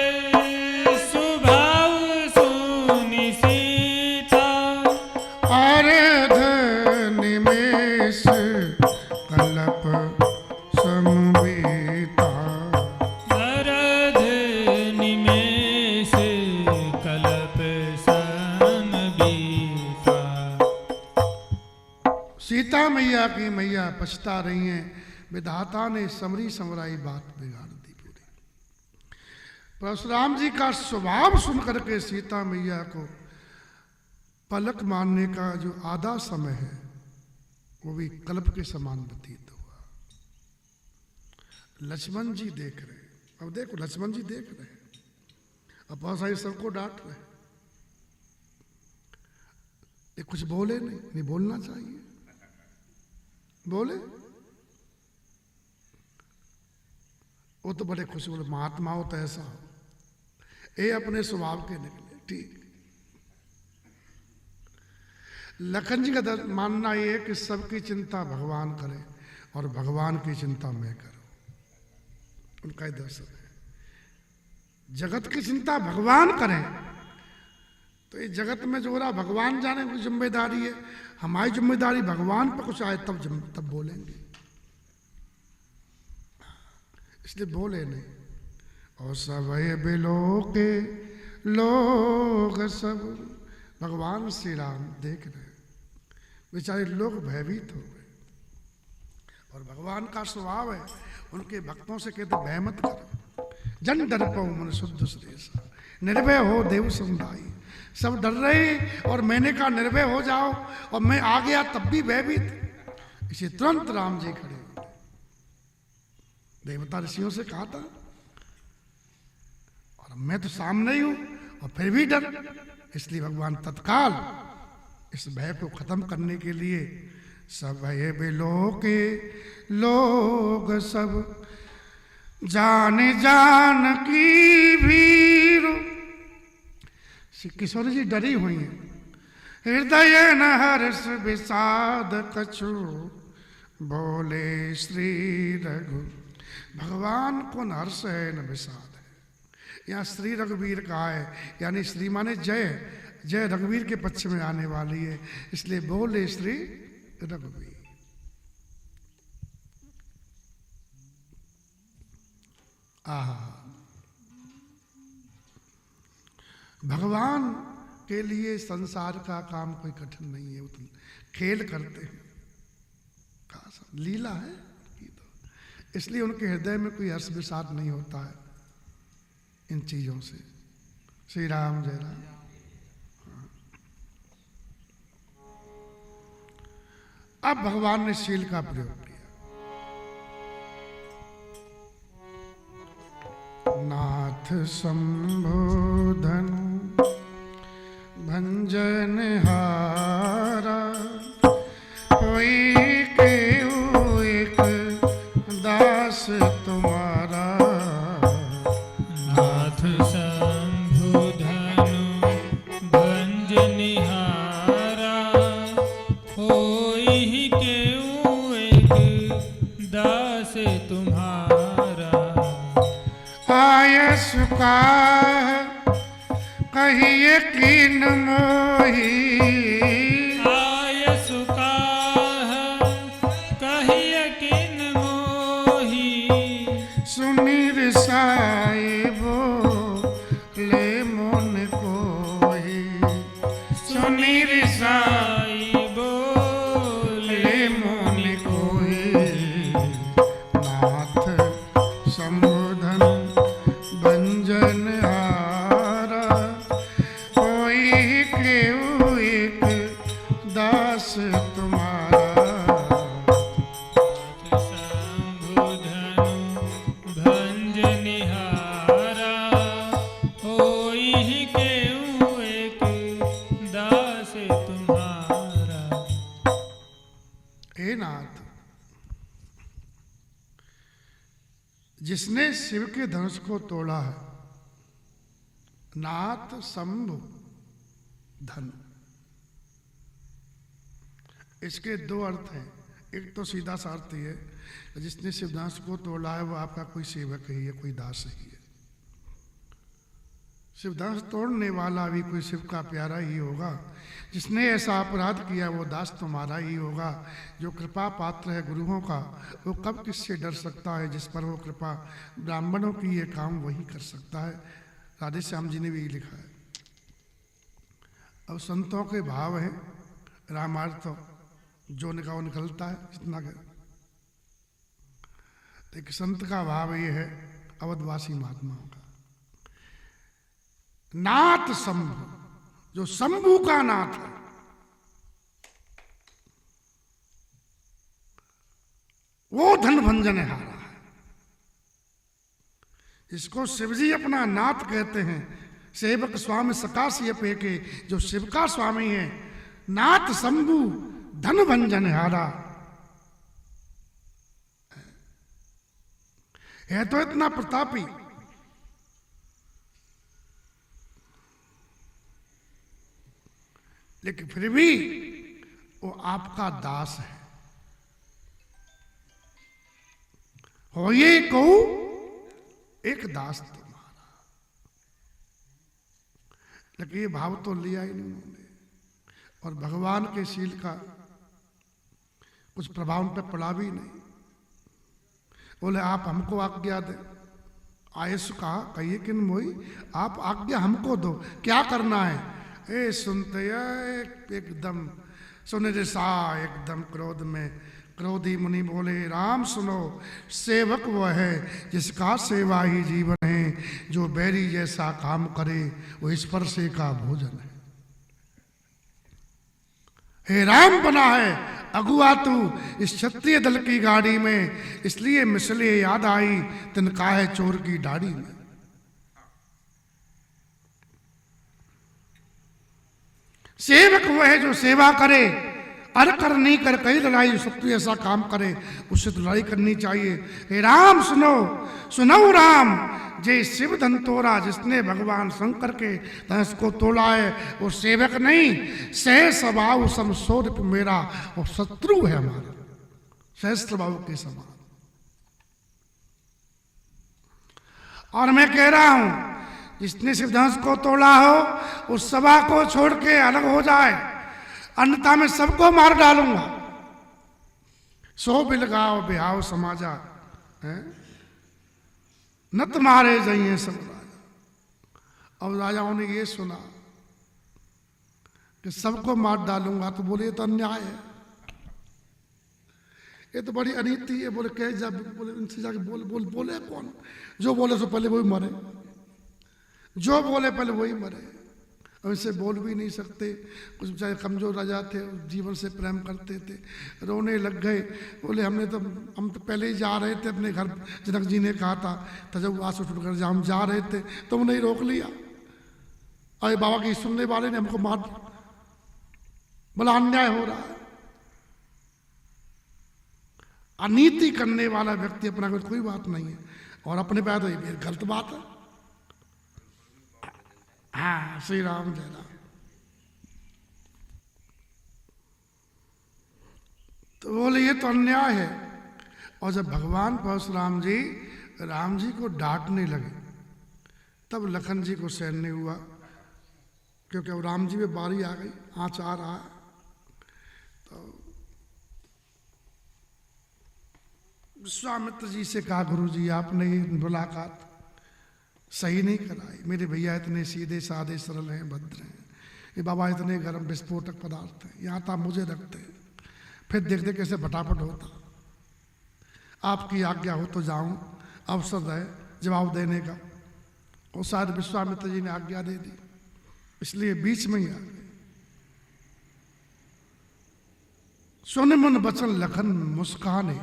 स्वभाव सुन सीता। अर्ध निमेष कल्प संबीता, अर्ध निमेष कल्प सीता मैया की मैया पछता रही हैं। विधाता ने समरी समराई बात बिगाड़ दी पूरी। परशुराम जी का स्वभाव सुन करके सीता मैया को पलक मारने का जो आधा समय है वो भी कल्प के समान व्यतीत हुआ। लक्ष्मण जी देख रहे, अब देखो लक्ष्मण जी देख रहे, अब बहुत सारे सबको डांट रहे, ये कुछ बोले नहीं बोलना चाहिए, बोले वो तो बड़े खुश बोले महात्मा हो तो ऐसा हो, ये अपने स्वभाव के निकले। ठीक, लखन जी का मानना ये है कि सबकी चिंता भगवान करे और भगवान की चिंता मैं करूं, उनका ही दर्शन है। जगत की चिंता भगवान करें तो इस जगत में जो हो रहा भगवान जाने की जिम्मेदारी है, हमारी जिम्मेदारी भगवान पर कुछ आए तब बोलेंगे। इसलिए बोले नहीं। और सब बिलो के लोग सब भगवान श्री राम देख रहे, बेचारे लोग भयभीत हो गए। और भगवान का स्वभाव है, उनके भक्तों से कहते भय मत करो, जन डर पाओ मन शुद्ध श्रेष्ठ, निर्भय हो देव समुदाय। सब डर रहे और मैंने कहा निर्भय हो जाओ, और मैं आ गया तब भी भयभीत। इसे तुरंत राम जी खड़े हो गए। देवता ऋषियों से कहा था, और मैं तो सामने ही हूं और फिर भी डर। इसलिए भगवान तत्काल इस भय को खत्म करने के लिए सब भय बिलो के लोग सब जान की भीर। श्री किशोर जी डरी हुई हैं। हृदय न हर्ष विषाद कछु बोले श्री रघु। भगवान को न हर्ष है न विषाद है। यहाँ श्री रघुवीर कहा है, यानी श्री माने जय, जय रघुवीर के पक्ष में आने वाली है, इसलिए बोले श्री रघुवीर। भगवान के लिए संसार का काम कोई कठिन नहीं है, उतना खेल करते हैं, लीला है तो। इसलिए उनके हृदय में कोई हर्ष विषाद नहीं होता है इन चीजों से। श्री राम जय राम। अब भगवान ने शील का प्रयोग किया। नाथ संबोधन भंजन हारा होई के एक दास तुम्हारा। नाथ संबोधन भंजन हारा होई केऊ एक दास तुम्हारा। आय सुका कहिए कीन मोही। आय सुका कहिए किन मोही। सुनीर साहिबो ले मन कोही। सुनीर साहिबो ले मन कोही। नाथ संबोधन भंजन हारा कोई केऊ एक दास तुम्हारा। संबोधन भंजन हारा होई केऊ एक दास तुम्हारा। हे नाथ, जिसने शिव के धनुष को तोड़ा है, नाथ शंभु धन, इसके दो अर्थ हैं। एक तो सीधा सा अर्थ ही है, जिसने शिव धनुष को तोड़ा है वो आपका कोई सेवक ही है, कोई दास ही है। शिव धनुष तोड़ने वाला भी कोई शिव का प्यारा ही होगा। जिसने ऐसा अपराध किया वो दास तुम्हारा ही होगा। जो कृपा पात्र है गुरुओं का, वो कब किससे डर सकता है। जिस पर वो कृपा ब्राह्मणों की ये काम वही कर सकता है। राधे श्याम जी ने भी लिखा है। अब संतों के भाव है, रामायण तो जो निकाह निकलता है जितना का। एक संत का भाव ये है, अवधवासी महात्माओं का। नाथ शंभु, जो शंभु का नाथ है, वो धन भंजन हारा है। इसको शिवजी अपना नाथ कहते हैं। सेवक स्वामी सकाशी पे के, जो शिव का स्वामी है, नाथ शंभु धन भंजन हारा है। तो इतना प्रतापी, लेकिन फिर भी वो आपका दास है। हो ये कहू एक दास तुम्हारा। लेकिन ये भाव तो लिया ही नहीं उन्होंने, और भगवान के शील का कुछ प्रभाव उन पर पड़ा भी नहीं। बोले आप हमको आज्ञा दे। आयुष कहा कहिए किन मोई, आप आज्ञा हमको दो, क्या करना है? ए सुनते एकदम सुने सा एकदम क्रोध में क्रोधी मुनि बोले राम सुनो, सेवक वह है जिसका सेवा ही जीवन है, जो बैरी जैसा काम करे वो स्पर्शे का भोजन है। हे राम बना है अगुआ तू इस क्षत्रिय दल की गाड़ी में, इसलिए मिसले याद आई तिनका है चोर की दाढ़ी में। सेवक वह है जो सेवा करे, अर कर नहीं कर कई लड़ाई, शत्रु ऐसा काम करे उससे तो लड़ाई करनी चाहिए। हे राम सुनो, सुनो राम, जे शिव धन तोड़ा जिसने भगवान शंकर के धनुष को तोड़ा है, वो सेवक नहीं सह स्वभाव समसोरिप मेरा, वो शत्रु है हमारा सहस्त्र भाव के समान। और मैं कह रहा हूं जिसने शिव धनुष को तोड़ा हो उस सभा को छोड़ के अलग हो जाए, अन्यथा मैं सबको मार डालूंगा। सो बिल गाओ बिहाव समाजा है, न तुम्हारे जाइए सब राजा। अब राजाओं ने ये सुना कि सबको मार डालूंगा, तो बोले ये तो अन्याय है, ये तो बड़ी अनीति है। बोले कह जा, बोले इनसे जाके बोले कौन? जो बोले तो पहले वही मरे, जो बोले पहले वही मरे। अब इससे बोल भी नहीं सकते। कुछ बेचारे कमजोर राजा थे, जीवन से प्रेम करते थे, रोने लग गए। बोले हम तो पहले ही जा रहे थे अपने घर, जनक जी ने कहा था तजब आंसू छूट कर हम जा रहे थे, तुमने ही रोक लिया। अरे बाबा की सुनने वाले ने हमको मार दिया। बोला अन्याय हो रहा है। अनीति करने वाला व्यक्ति अपना कोई बात नहीं है, और अपने पे तो ये गलत बात है। हाँ श्री राम जय राम। तो बोले ये तो अन्याय है। और जब भगवान परशुराम जी राम जी को डांटने लगे, तब लखन जी को सहन नहीं हुआ, क्योंकि अब राम जी पे बारी आ गई, आँच आ रहा है। तो विश्वामित्र जी से कहा गुरु जी आपने ये मुलाकात सही नहीं कराई। मेरे भैया इतने सीधे साधे सरल हैं, भद्र हैं, ये बाबा इतने गर्म विस्फोटक पदार्थ हैं, यहाँ तो आप मुझे रखते हैं, फिर देखते कैसे फटाफट होता। आपकी आज्ञा हो तो जाऊं, अवसर रहे जवाब देने का। और शायद विश्वामित्र जी ने आज्ञा दे दी, इसलिए बीच में ही आ गए। सुन मन बचन लखन मुस्काने,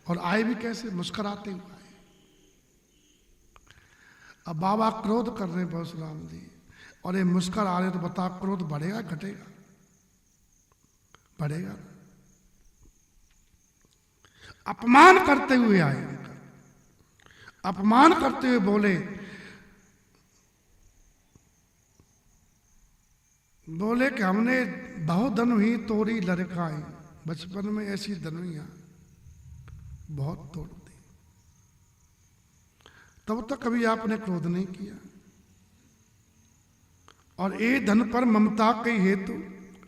और आए भी कैसे? मुस्कुराते हुए। अब बाबा क्रोध कर रहे हैं परशुराम जी, और ये मुस्कुरा आ रहे, तो बता क्रोध बढ़ेगा घटेगा? बढ़ेगा। अपमान करते हुए आए, अपमान करते हुए बोले, बोले कि हमने बहुत धन हुई तोड़ी लड़काई, बचपन में ऐसी धनुइयां बहुत तोड़ दी। तब तक कभी आपने क्रोध नहीं किया। और ए धन पर ममता के हेतु,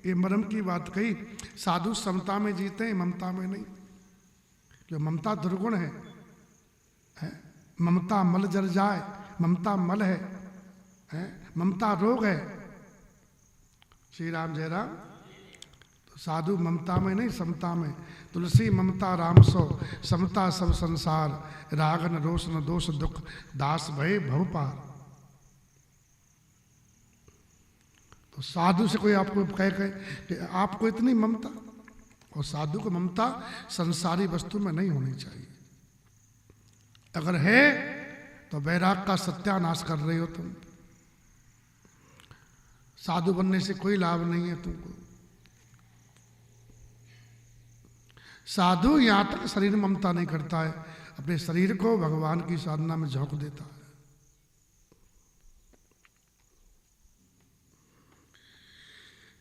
ये मरम की बात कही। साधु समता में जीते हैं, ममता में नहीं। जो ममता दुर्गुण है, ममता मल जर जाए, ममता मल है, ममता रोग है। श्री राम जय राम। तो साधु ममता में नहीं, समता में। तुलसी ममता राम सो, समता सब संसार, रागन रोष न दोष दुख, दास भय भव पार। तो साधु से कोई आपको कहे कि आपको इतनी ममता, और साधु को ममता संसारी वस्तु में नहीं होनी चाहिए। अगर है तो वैराग का सत्यानाश कर रहे हो तुम। साधु बनने से कोई लाभ नहीं है तुमको। साधु यहां तक शरीर ममता नहीं करता है, अपने शरीर को भगवान की साधना में झोंक देता है।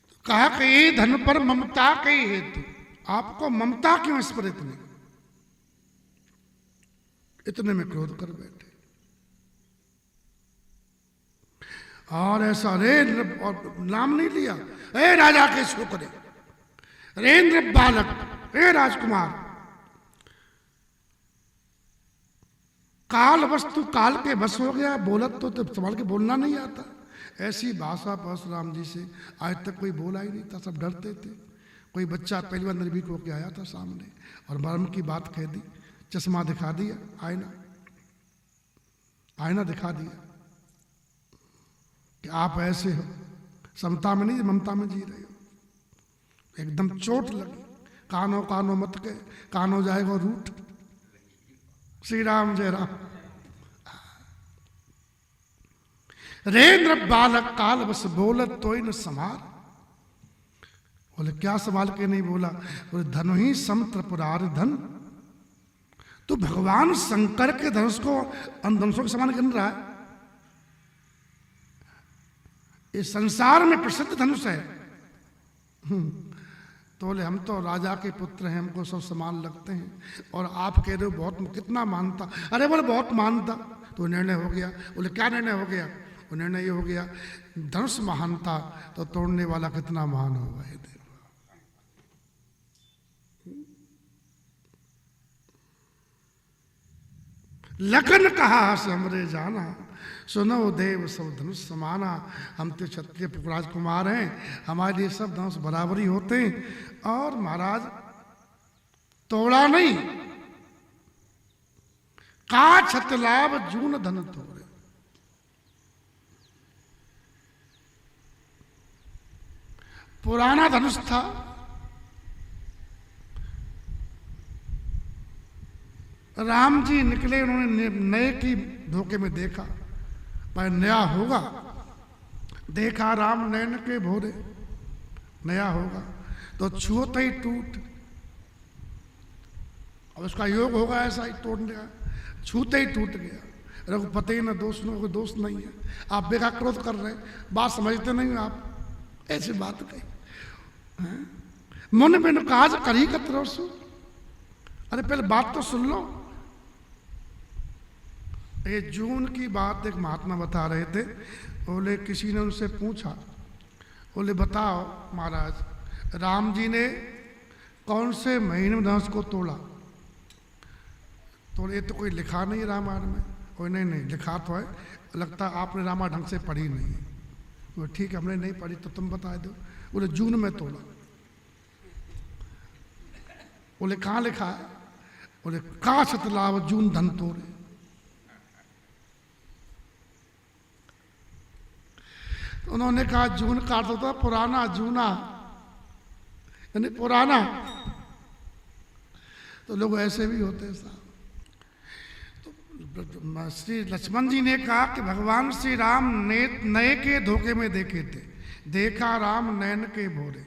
तो कहा कि ये धन पर ममता के हेतु, आपको ममता क्यों इस पर इतने में क्रोध कर बैठे। और ऐसा रेंद्र, और नाम नहीं लिया, ए राजा के छोकरे, रेंद्र बालक, ए राजकुमार, काल वस्तु काल के बस हो गया, बोलत तो संभाल के बोलना नहीं आता। ऐसी भाषा परशुराम जी से आज तक कोई बोला ही नहीं था, सब डरते थे। कोई बच्चा पहली बार निर्भीक होकर आया था सामने और मर्म की बात कह दी, चश्मा दिखा दिया, आईना दिखा दिया कि आप ऐसे हो, समता में नहीं ममता में जी रहे हो। एकदम चोट लगी, कानो कानो मत के, कानो जाएगा रूठ। श्री राम जय राम। रेंद्र बालक काल बस बोलत तो न समार। बोले क्या संभाल के नहीं बोला? बोले धनु ही समत्रपुरार धन। तो भगवान शंकर के धनुष को धनुषों के समान गिन रहा है। इस संसार में प्रसिद्ध धनुष है। तो बोले हम तो राजा के पुत्र हैं, हमको सब समान लगते हैं, और आप कह रहे हो बहुत, कितना मानता? अरे बोले बहुत मानता। तो निर्णय हो गया। बोले क्या निर्णय हो गया? वो निर्णय ये हो गया, धनुष महानता तो तोड़ने वाला कितना महान होगा ये देखो। लखन कहा हमरे जाना, सुनो देव सब धनुष समाना। हम तो क्षत्रिय राजकुमार हैं, हमारे लिए सब धनुष बराबरी होते हैं। और महाराज तोड़ा नहीं, का छतलाभ जून धन तोड़े। पुराना धनुष था, राम जी निकले, उन्होंने नए की धोखे में देखा, भाई नया होगा। देखा राम नैन के भोरे, नया होगा तो छूते ही टूट। अब उसका योग होगा ऐसा ही तोड़ने का, छूते ही टूट गया। रघुपति न दोष, कोई दोष नहीं है। आप बेका क्रोध कर रहे, बात समझते नहीं आप, ऐसी बात कही। मन में काज करी कतरोसु। अरे पहले बात तो सुन लो। ये जून की बात एक महात्मा बता रहे थे। बोले किसी ने उनसे पूछा, बोले बताओ महाराज, राम जी ने कौन से महीने में धनुष को तोड़ा? तो ये तो कोई लिखा नहीं रामायण में। कोई नहीं लिखा तो है, लगता आपने रामायण ढंग से पढ़ी नहीं है। वो ठीक है, हमने नहीं पढ़ी तो तुम बता दो। बोले जून में तोड़ा। बोले कहाँ लिखा है? बोले का छतलाभ जून धन तोड़े। तो उन्होंने कहा जून का अर्थ होता पुराना, जूना यानी पुराना। तो लोग ऐसे भी होते हैं साहब। तो श्री लक्ष्मण जी ने कहा कि भगवान श्री राम ने नए के धोखे में देखे थे, देखा राम नैन के भोरे।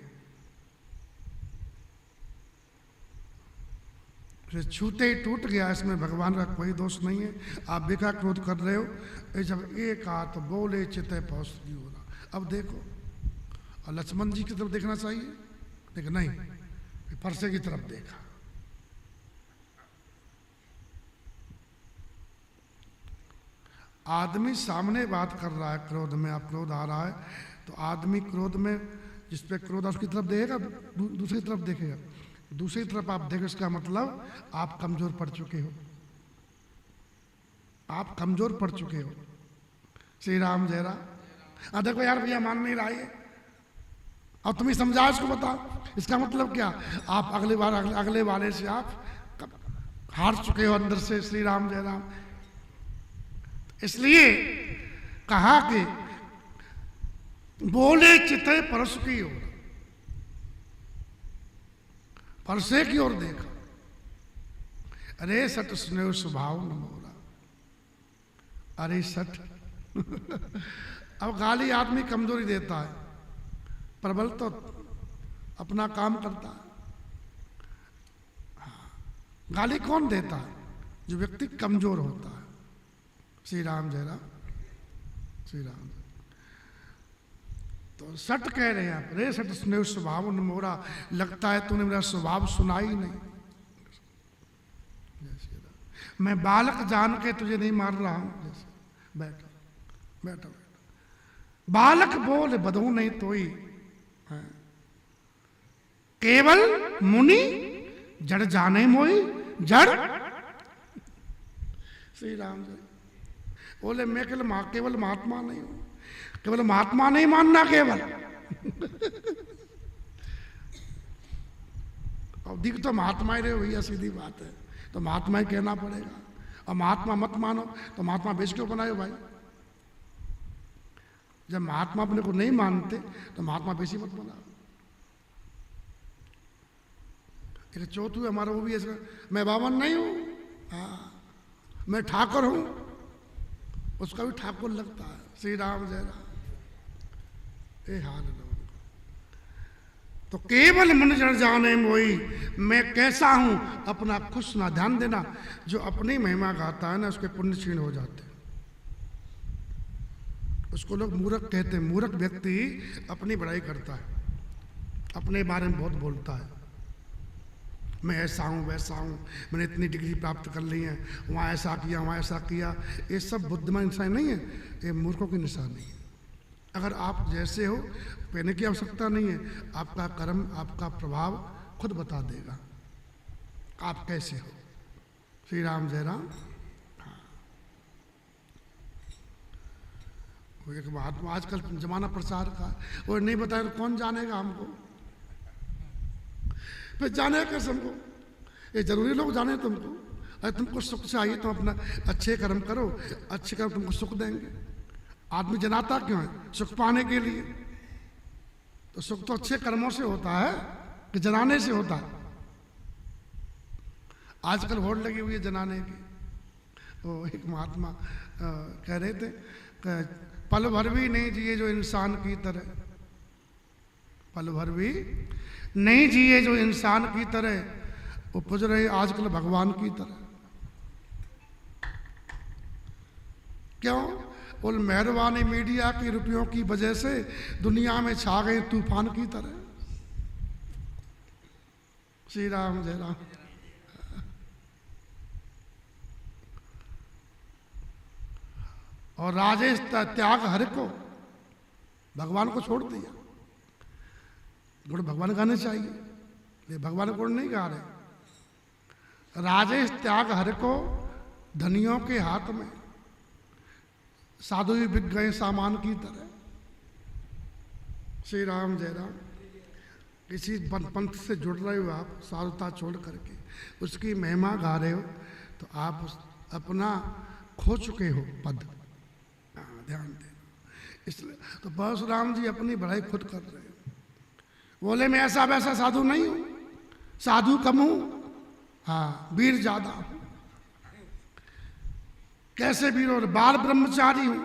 छूते ही टूट गया, इसमें भगवान का कोई दोष नहीं है। आप बेका क्रोध कर रहे हो। जब एक हाथ बोले चिते पहुंच हो रहा। अब देखो, और लक्ष्मण जी की तरफ देखना चाहिए, लेकिन नहीं, फरसे की तरफ देखा। आदमी सामने बात कर रहा है क्रोध में, आप क्रोध आ रहा है तो आदमी क्रोध में जिस पे क्रोध उसकी तरफ देखेगा, दूसरी तरफ देखेगा। दूसरी तरफ आप देखो, इसका मतलब आप कमजोर पड़ चुके हो, आप कमजोर पड़ चुके हो। श्री राम जय राम। देखो यार भैया मान नहीं रहा है, अब तुम्हें समझा, इसको बताओ इसका मतलब क्या। आप अगले वाले से आप हार चुके हो अंदर से। श्री राम जय राम। इसलिए कहा कि बोले चिते परसु की ओर, परसे की ओर देखा। अरे सट स्नेह स्वभाव न मोरा। अरे सट अब गाली आदमी कमजोरी देता है, प्रबल तो अपना काम करता है। गाली कौन देता है? जो व्यक्ति कमजोर होता है। श्री राम जय राम। श्री राम। तो सट कह रहे हैं आप, रे सट स्नेह स्वभाव न मोरा। लगता है तूने मेरा स्वभाव सुना ही नहीं। मैं बालक जान के तुझे नहीं मार रहा हूं। जैसे बैठो बैठो बैठो। बालक बोल बधू नहीं तोई, केवल मुनि जड़ जाने मोई। जड़ श्री राम जी बोले मैं केवल महात्मा नहीं हूं, केवल महात्मा नहीं मानना केवल अब दिख तो महात्मा ही रहे भैया, सीधी बात है, तो महात्मा ही कहना पड़ेगा। और महात्मा मत मानो तो महात्मा बेच क्यों बनाए भाई? जब महात्मा अपने को नहीं मानते तो महात्मा बेची मत बनाओ। एक चौथू हमारा वो भी ऐसा, मैं बावन नहीं हूं, हाँ मैं ठाकुर हूं, उसका भी ठाकुर लगता है। श्री राम जय राम। ए हाल लोग तो केवल मन जन जाने मोई, मैं कैसा हूं अपना खुश ना। ध्यान देना, जो अपनी महिमा गाता है ना उसके पुण्य क्षीण हो जाते हैं। उसको लोग मूर्ख कहते हैं। मूर्ख व्यक्ति अपनी बड़ाई करता है, अपने बारे में बहुत बोलता है, मैं ऐसा हूँ वैसा हूँ, मैंने इतनी डिग्री प्राप्त कर ली है, वहाँ ऐसा किया वहाँ ऐसा किया। ये सब बुद्धिमान इंसान नहीं है, ये मूर्खों की निशानी है। अगर आप जैसे हो कहने की आवश्यकता नहीं है, आपका कर्म आपका प्रभाव खुद बता देगा आप कैसे हो। श्री राम जय राम। हाँ। एक महात्मा आजकल जमाना प्रचार का, और नहीं बताया तो कौन जानेगा हमको, फिर जाने कैसे हमको? ये जरूरी लोग जाने तुमको? अरे तुमको सुख चाहिए तो अपना अच्छे कर्म करो, अच्छे कर्म तुमको सुख देंगे। आदमी जनाता क्यों है? सुख पाने के लिए। तो सुख तो अच्छे कर्मों से होता है कि जनाने से होता है? आजकल होड़ लगी हुई है जनाने की। वो एक महात्मा कह रहे थे पल भर भी नहीं जिए जो इंसान की तरह, पल भर भी नहीं जिए जो इंसान की तरह, वो पूछ रहे आजकल भगवान की तरह। क्यों? बोल मेहरबानी मीडिया की रुपयों की वजह से दुनिया में छा गए तूफान की तरह। श्री राम जय राम। और राजेश त्याग हर को, भगवान को छोड़ दिया। गुण भगवान गाने चाहिए, ये भगवान गुण नहीं गा रहे। राजेश त्याग हर को धनियों के हाथ में, साधु भी बिक गए सामान की तरह। श्री राम जय राम। किसी पंथ से जुड़ रहे हो आप, साधुता छोड़ करके उसकी महिमा गा रहे हो, तो आप अपना खो चुके हो पद। ध्यान देना। इसलिए तो परशुराम जी अपनी बढ़ाई खुद कर रहे हैं। बोले मैं ऐसा वैसा साधु नहीं हूं, साधु कम हूं, हाँ वीर ज्यादा हूं। कैसे वीर? और बाल ब्रह्मचारी हूं।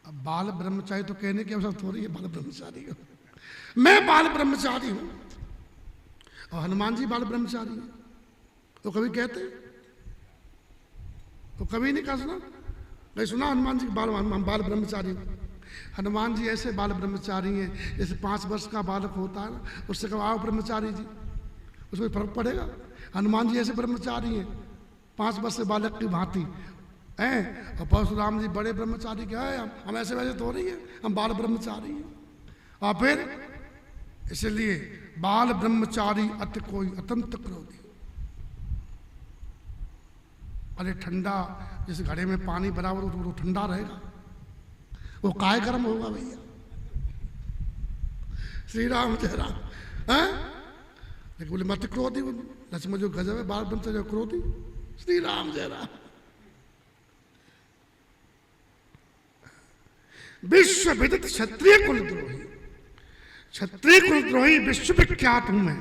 अब बाल ब्रह्मचारी तो कहने की आवश्यकता थोड़ी है, बाल ब्रह्मचारी हूं, मैं बाल ब्रह्मचारी हूं। और हनुमान जी बाल ब्रह्मचारी हैं, तो कभी कहते तो कभी नहीं कहा, सुना नहीं सुना हनुमान जी बाल ब्रह्मचारी हूं। हनुमान जी ऐसे बाल ब्रह्मचारी हैं जैसे 5 वर्ष का बालक होता है ना, उससे कहो आओ ब्रह्मचारी जी, उसमें फर्क पड़ेगा? हनुमान जी ऐसे ब्रह्मचारी हैं 5 वर्ष से बालक की भांति हैं। और परशुराम जी बड़े ब्रह्मचारी क्या है? हम ऐसे वैसे तो नहीं है, हम बाल ब्रह्मचारी हैं। और फिर इसलिए बाल ब्रह्मचारी अति कोई अत्यंत क्रोधी। अरे ठंडा, जिस घड़े में पानी बराबर वो ठंडा रहेगा, वो काय गर्म होगा भैया। श्री राम जय राम। लेकिन बोले मत क्रोधी, लक्ष्मण जो गजब है बाल ब्रह्मचारी क्रोधी। श्री राम जय राम। विश्व विदित क्षत्रिय कुलद्रोही, क्षत्रिय कुलद्रोही विश्व विख्यात हूं मैं।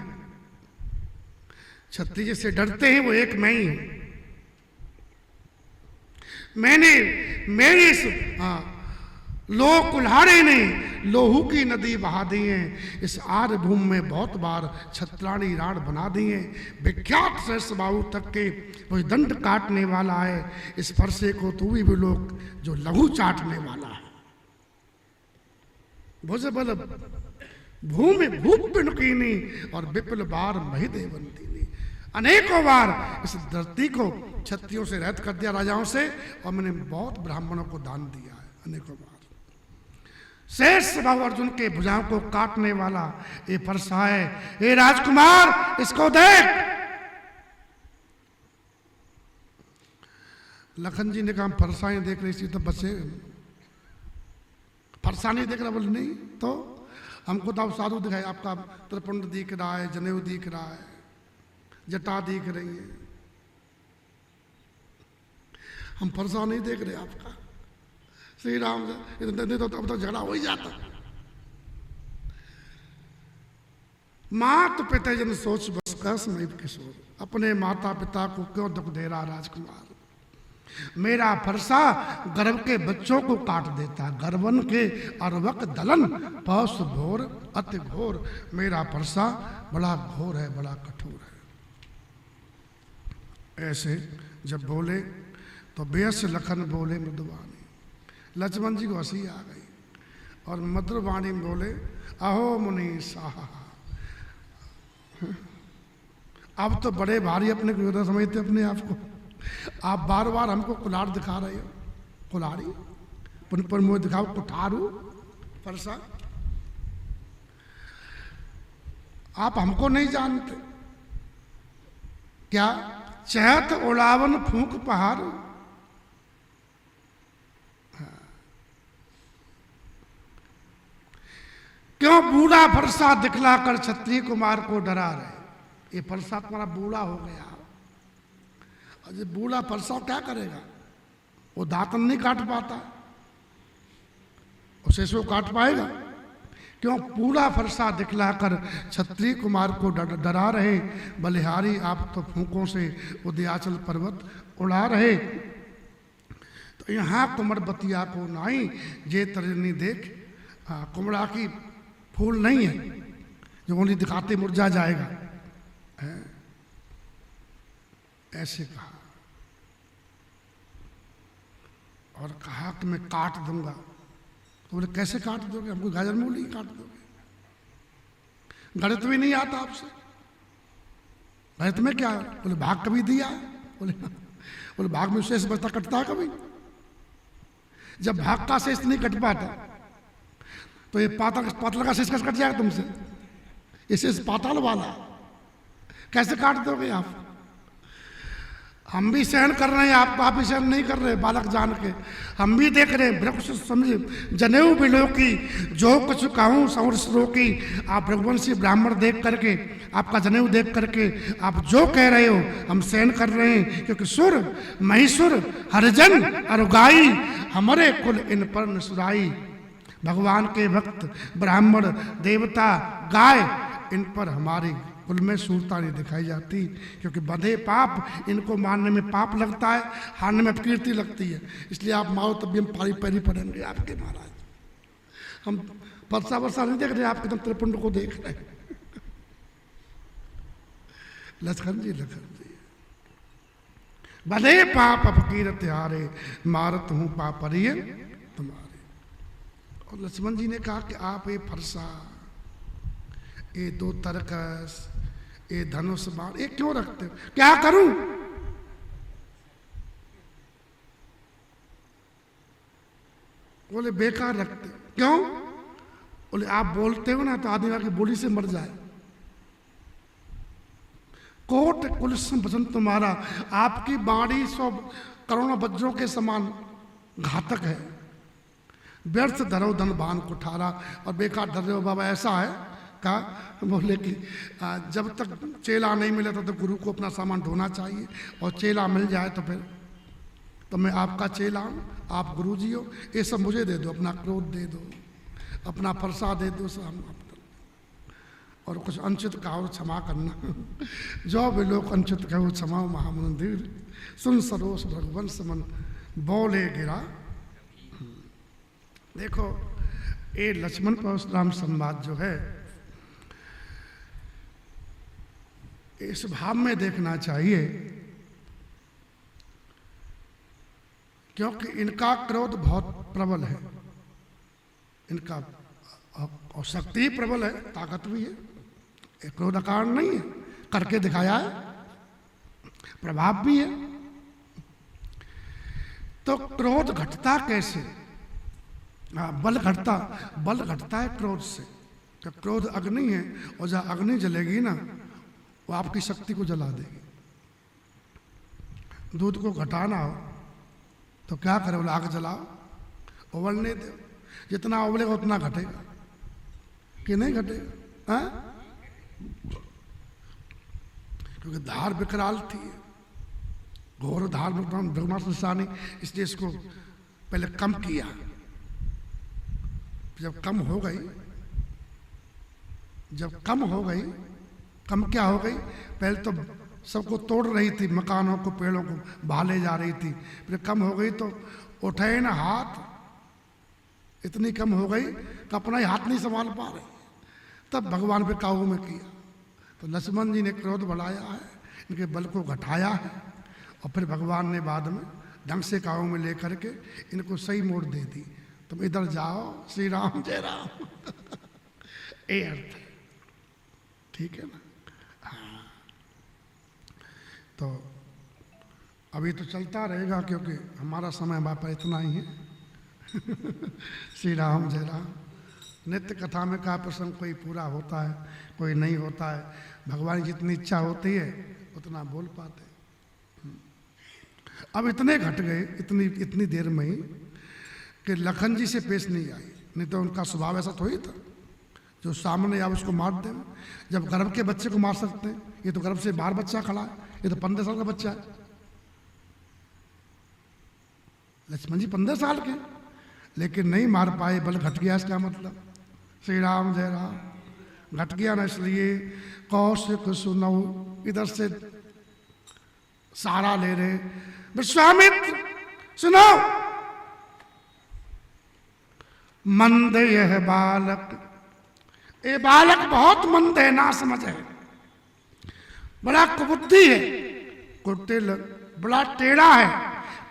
क्षत्रिय जिससे डरते हैं वो एक मैं ही हूं। मेरे इस लोह कुल्हाड़े ने लोहू की नदी बहा दी है। इस आर्य भूमि में बहुत बार छत्राणी राण बना दिए। विख्यात सहस्त्र बाहु तक के वो दंड काटने वाला है। इस फरसे को तू भी लोग जो लहू चाटने वाला है। भुज बल भूमि भूप पिणकीनी और विपुल बार महिदेवंती। अनेकों बार इस धरती को क्षत्रियों से रहित कर दिया, राजाओं से, और मैंने बहुत ब्राह्मणों को दान दिया है अनेकों बार। शेष बाहु अर्जुन के भुजाओं को काटने वाला ये फरसा है। हे राजकुमार इसको देख, लखन जी ने कहा फरसा ही देख रही थी तो बचे। फरसा नहीं देख रहा, बोले नहीं तो हमको तो आप साधु दिखाए, आपका त्रिपुंड दिख रहा है, जनेऊ दिख रहा है, जटा दिख रही है, हम फरसा नहीं देख रहे आपका। श्री राम नहीं तो अब तो झगड़ा हो ही जाता। मात पिता जन सोच बस कस में किशोर, अपने माता पिता को क्यों दुख दे रहा राजकुमार। मेरा फरसा गर्भ के बच्चों को काट देता, गर्वन के अर्वक दलन पौष घोर अति घोर। मेरा फरसा बड़ा घोर है, बड़ा कठोर है। ऐसे जब बोले तो बेस लखन बोले मृदुवाणी। लक्ष्मण जी को हंसी आ गई और मधुरवाणी में बोले अहो मुनि साहा। अब तो बड़े भारी अपने को समझते अपने आप को। आप बार बार हमको कुल्हाड़ दिखा रहे हो, कुल्हाड़ी पर मुझे दिखाओ कुठारू फरसा। आप हमको नहीं जानते क्या? चहत उड़ावन फूंक पहाड़। क्यों बूढ़ा फरसा दिखलाकर क्षत्रिय कुमार को डरा रहे? ये फरसा तुम्हारा बूढ़ा हो गया। अरे बूढ़ा फरसा क्या करेगा? वो दांतन नहीं काट पाता, उसे सो काट पाएगा? क्यों बूढ़ा फरसा दिखलाकर क्षत्रिय कुमार को डरा रहे? बलिहारी आप तो फूंकों से उदयाचल पर्वत उड़ा रहे। तो यहाँ कुमर बतिया को नाई जे तरनी देख। कुमड़ा की फूल नहीं है जो उन्हें दिखाते मुरझा जाएगा, ऐसे कहा। और कहा कि मैं काट दूंगा। तो बोले कैसे काट दोगे? हमको गाजर मूली काट दोगे? गणित भी नहीं आता आपसे? गणित में क्या? बोले भाग कभी दिया? बोले भाग में शेष बचता कटता है कभी? जब भाग का शेष नहीं कट पाता तो ये पातल का शेष कैसे कट जाएगा तुमसे? ये शेष पाताल वाला कैसे काट दोगे आप? हम भी सहन कर रहे हैं, आप भी सहन नहीं कर रहे बालक जान के। हम भी देख रहे हैं, वृक्ष समझे जनेऊ बिलो की जो कुछ कहूँ सौरस रोकी। आप रघुवंशी ब्राह्मण देख करके, आपका जनेऊ देख करके आप जो कह रहे हो हम सहन कर रहे हैं, क्योंकि सुर महिषुर हरिजन अरुगाई हमारे कुल इन पर निसुराई। भगवान के भक्त ब्राह्मण देवता गाय इन पर हमारी कुल में सूरता नहीं दिखाई जाती, क्योंकि बंधे पाप इनको मारने में पाप लगता है, हारने में अपकीर्ति लगती है। इसलिए आप मारो तब भी हम पारी पैरी पड़ेंगे आपके महाराज। हम परसा वर्षा नहीं देख रहे, आपके तुम त्रिपुंड को देख रहे। लखन जी बंधे पाप अपकीर्ति हारे, मारत हूं पापरिय तुम्हारे। और लक्ष्मण जी ने कहा कि आप ये फरसा, ये दो तरकस, ये धनुष बाण, ये क्यों रखते हो? क्या करूं? बोले बेकार रखते। क्यों? बोले आप बोलते हो ना तो आदमी की बोली से मर जाए। कोट कुलसम वचन तुम्हारा, आपकी बाणी 100 करोड़ों वज्रों के समान घातक है। व्यर्थ धरो धन बाण कुठारा, और बेकार धर रहे हो बाबा। ऐसा है का बोले कि जब तक चेला नहीं मिला तब तक गुरु को अपना सामान ढोना चाहिए, और चेला मिल जाए तो फिर तो मैं आपका चेला हूँ, आप गुरु जी हो। ये सब मुझे दे दो, अपना क्रोध दे दो, अपना फरसा दे दो, सब और कुछ अंचित कहो क्षमा करना। जो भी लोग अंचित कहो क्षमा महामंदिर, सुन सरोस रघुवंश मन बोले गिरा। देखो ये लक्ष्मण परशुराम संवाद जो है इस भाव में देखना चाहिए, क्योंकि इनका क्रोध बहुत प्रबल है, इनका और शक्ति प्रबल है, ताकत भी है। क्रोध कारण नहीं है, करके दिखाया है, प्रभाव भी है। तो क्रोध घटता कैसे? बल घटता है क्रोध से। तो क्रोध अग्नि है, और जहाँ अग्नि जलेगी ना वो आपकी शक्ति को जला देगी। दूध को घटाना हो तो क्या करे, बोले आग जलाओ, उबलने दो, जितना उबलेगा उतना घटेगा कि नहीं घटेगा? हाँ, क्योंकि धार विकराल थी, घोर धार भगवान ने, इसलिए इसको पहले कम किया। जब कम हो गई, कम क्या हो गई, पहले तो सबको तोड़ रही थी, मकानों को, पेड़ों को भाले जा रही थी, फिर कम हो गई तो उठाए ना हाथ, इतनी कम हो गई कि अपना ही हाथ नहीं संभाल पा रहे, तब भगवान पे काबू में किया। तो लक्ष्मण जी ने क्रोध बढ़ाया है, इनके बल को घटाया है, और फिर भगवान ने बाद में ढंग से काबू में लेकर के इनको सही मोड़ दे दी। तुम इधर जाओ, श्री राम जय राम। ये अर्थ है, ठीक है ना? हाँ, तो अभी तो चलता रहेगा क्योंकि हमारा समय बापा इतना ही है। श्री राम जय राम। नित्य कथा में का प्रसंग कोई पूरा होता है, कोई नहीं होता है। भगवान की जितनी इच्छा होती है उतना बोल पाते। अब इतने घट गए इतनी देर में ही कि लखन जी से पेश नहीं आई, नहीं तो उनका स्वभाव ऐसा थोड़ी था जो सामने या उसको मार दे। जब गर्भ के बच्चे को मार सकते हैं, ये तो गर्भ से बाहर बच्चा खड़ा है, ये तो 15 साल का बच्चा है। लक्ष्मण जी 15 साल के, लेकिन नहीं मार पाए, बल घट गया। इसका मतलब श्री राम जय राम, घट गया ना, इसलिए कौशिक सुनो, इधर से सहारा ले रहे, विश्वामित्र सुनो, मंद यह बालक, ये बालक बहुत मंद है, ना समझ है, बड़ा कुबुद्धि है, कुटिल, बड़ा टेढ़ा है,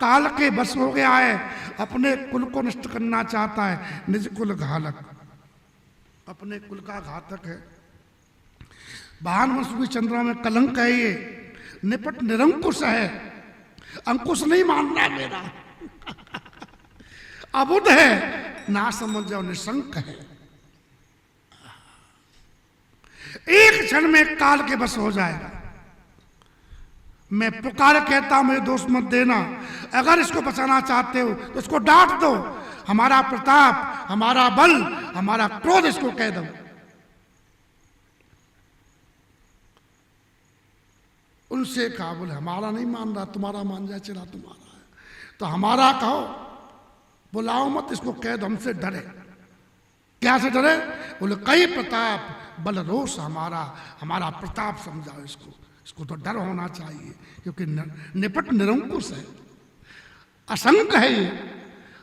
काल के बस हो गया है, अपने कुल को नष्ट करना चाहता है, निज कुल घालक, अपने कुल का घातक है। भान वंश की चंद्रमा में कलंक है ये, निपट निरंकुश है, अंकुश नहीं मान रहा मेरा, अबुध है, ना समझ जाओ, निशंक है, एक क्षण में काल के बस हो जाएगा। मैं पुकार कहता हूं, मुझे दोष मत देना, अगर इसको बचाना चाहते हो तो इसको डांट दो, हमारा प्रताप, हमारा बल, हमारा क्रोध इसको कह दो। उनसे कहा, बोले हमारा नहीं मान रहा, तुम्हारा मान जाए, चला तुम्हारा है, तो हमारा कहो, बुलाओ मत, इसको कह दो हमसे डरे। क्या से डरे? बोले कई प्रताप बल रोष हमारा, हमारा प्रताप समझाओ इसको, इसको तो डर होना चाहिए, क्योंकि निपट निरंकुश है, असंक है, ये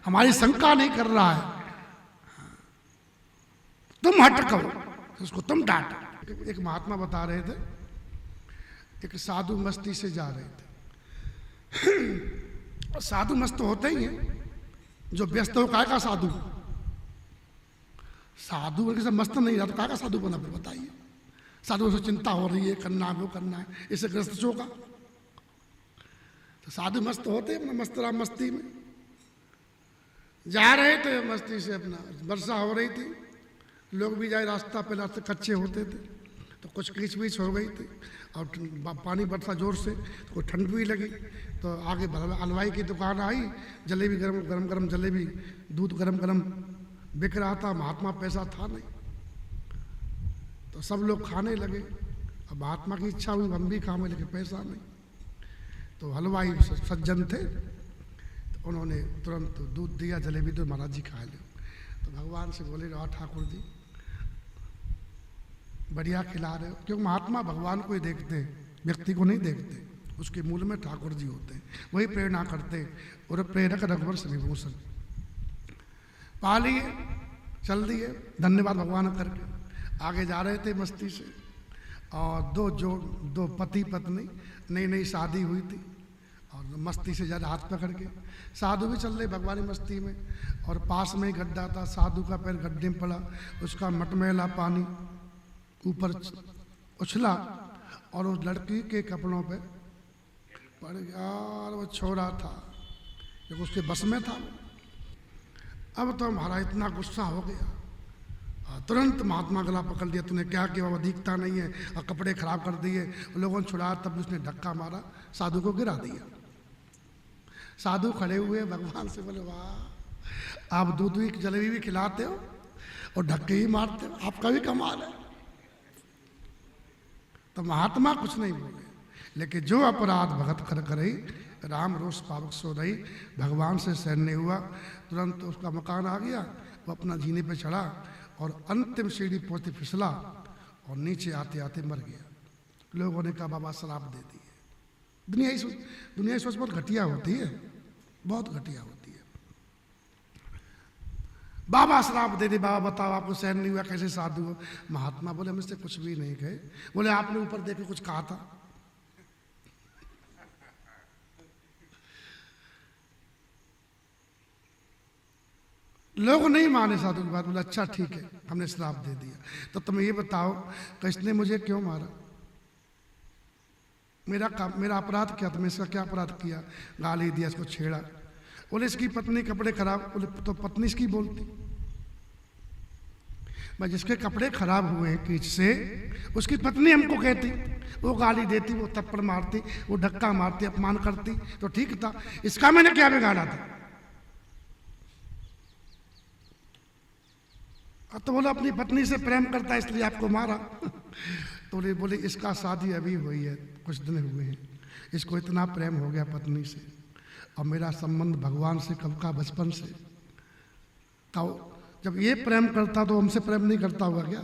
हमारी शंका नहीं कर रहा है, तुम हट करो, उसको तुम डांटो। एक महात्मा बता रहे थे, एक साधु मस्ती से जा रहे थे। साधु मस्त होते ही हैं, जो व्यस्त हो काय का साधु, साधु बल्कि सब मस्त नहीं रहा तो काय का साधु बना, फिर बताइए। साधु से चिंता हो रही है, करना है वो करना है, इसे ग्रस्त चोका। तो साधु मस्त होते अपना मस्त राम मस्ती में जा रहे थे, मस्ती से अपना, वर्षा हो रही थी, लोग भी जाए, रास्ता पहले रास्ते कच्चे होते थे, तो कुछ कीच बीच हो गई थी, और पानी बरसा जोर से, तो ठंड भी लगी, तो आगे हलवाई की दुकान आई, जलेबी गरम गरम जलेबी, दूध गरम गरम बिक रहा था, महात्मा पैसा था नहीं, तो सब लोग खाने लगे। अब महात्मा की इच्छा हुई हम भी खाएं, लेकिन पैसा नहीं, तो हलवाई सज्जन थे, तो उन्होंने तुरंत दूध दिया, जलेबी तो महाराज जी खा लो। तो भगवान से बोले, रहा ठाकुर जी बढ़िया खिला रहे हो, क्योंकि महात्मा भगवान को ही देखते हैं, व्यक्ति को नहीं देखते, उसके मूल में ठाकुर जी होते हैं, वही प्रेरणा करते, और प्रेरक रघुवर विभूषण। पा लिए, चल दिए, धन्यवाद भगवान करके आगे जा रहे थे मस्ती से। और दो पति पत्नी, नई नई शादी हुई थी, और मस्ती से ज़्यादा हाथ पकड़ के साधु भी चल रहे भगवानी मस्ती में, और पास में ही गड्ढा था, साधु का पैर गड्ढे में पड़ा, उसका मटमैला पानी ऊपर उछला और उस लड़की के कपड़ों पे पड़ गया, और वो छोड़ा था, जब उसके बस में था। अब तो हमारा इतना गुस्सा हो गया, तुरंत महात्मा गला पकड़ लिया, तूने क्या किया, वो दिखता नहीं है, और कपड़े खराब कर दिए, लोगों ने छुड़ाया, तब उसने धक्का मारा, साधु को गिरा दिया। साधु खड़े हुए भगवान से बोले, वाह आप दूध की जलेबी भी खिलाते हो और ढक्के ही मारते हो, आपका भी कमाल है। तो महात्मा कुछ नहीं बोले, लेकिन जो अपराध भगत कर करई राम रोष पावक सो रही, भगवान से सहन नहीं हुआ, तुरंत उसका मकान आ गया, वो अपना जीने पे चढ़ा और अंतिम सीढ़ी पहुंचती फिसला और नीचे आते आते मर गया। लोगों ने कहा बाबा शराब दे दी है। दुनिया ही सोच बहुत घटिया होती है, बहुत घटिया होती है। बाबा शराब दे दी, बाबा बताओ आपको सहन नहीं हुआ, कैसे साधु हो? महात्मा बोले हम इससे कुछ भी नहीं कहे। बोले आपने ऊपर देख के कुछ कहा था? लोग नहीं माने साधु की बात। बोले अच्छा ठीक है, हमने श्राप दे दिया, तो तुम ये बताओ किसने मुझे क्यों मारा? मेरा अपराध क्या था? मैं इसका क्या अपराध किया? गाली दिया, इसको छेड़ा। बोले इसकी पत्नी कपड़े खराब। बोले तो पत्नी इसकी बोलती? मैं जिसके कपड़े खराब हुए हैं कीच से, उसकी पत्नी हमको कहती, वो गाली देती, वो थप्पड़ मारती, वो धक्का मारती, अपमान करती, तो ठीक था। इसका मैंने क्या बिगाड़ा था? तो बोला अपनी पत्नी से प्रेम करता है इसलिए आपको मारा। तो बोले इसका शादी अभी हुई है, कुछ दिन हुए हैं, इसको इतना प्रेम हो गया पत्नी से, और मेरा संबंध भगवान से कब का, बचपन से। तो जब ये प्रेम करता तो हमसे प्रेम नहीं करता हुआ क्या?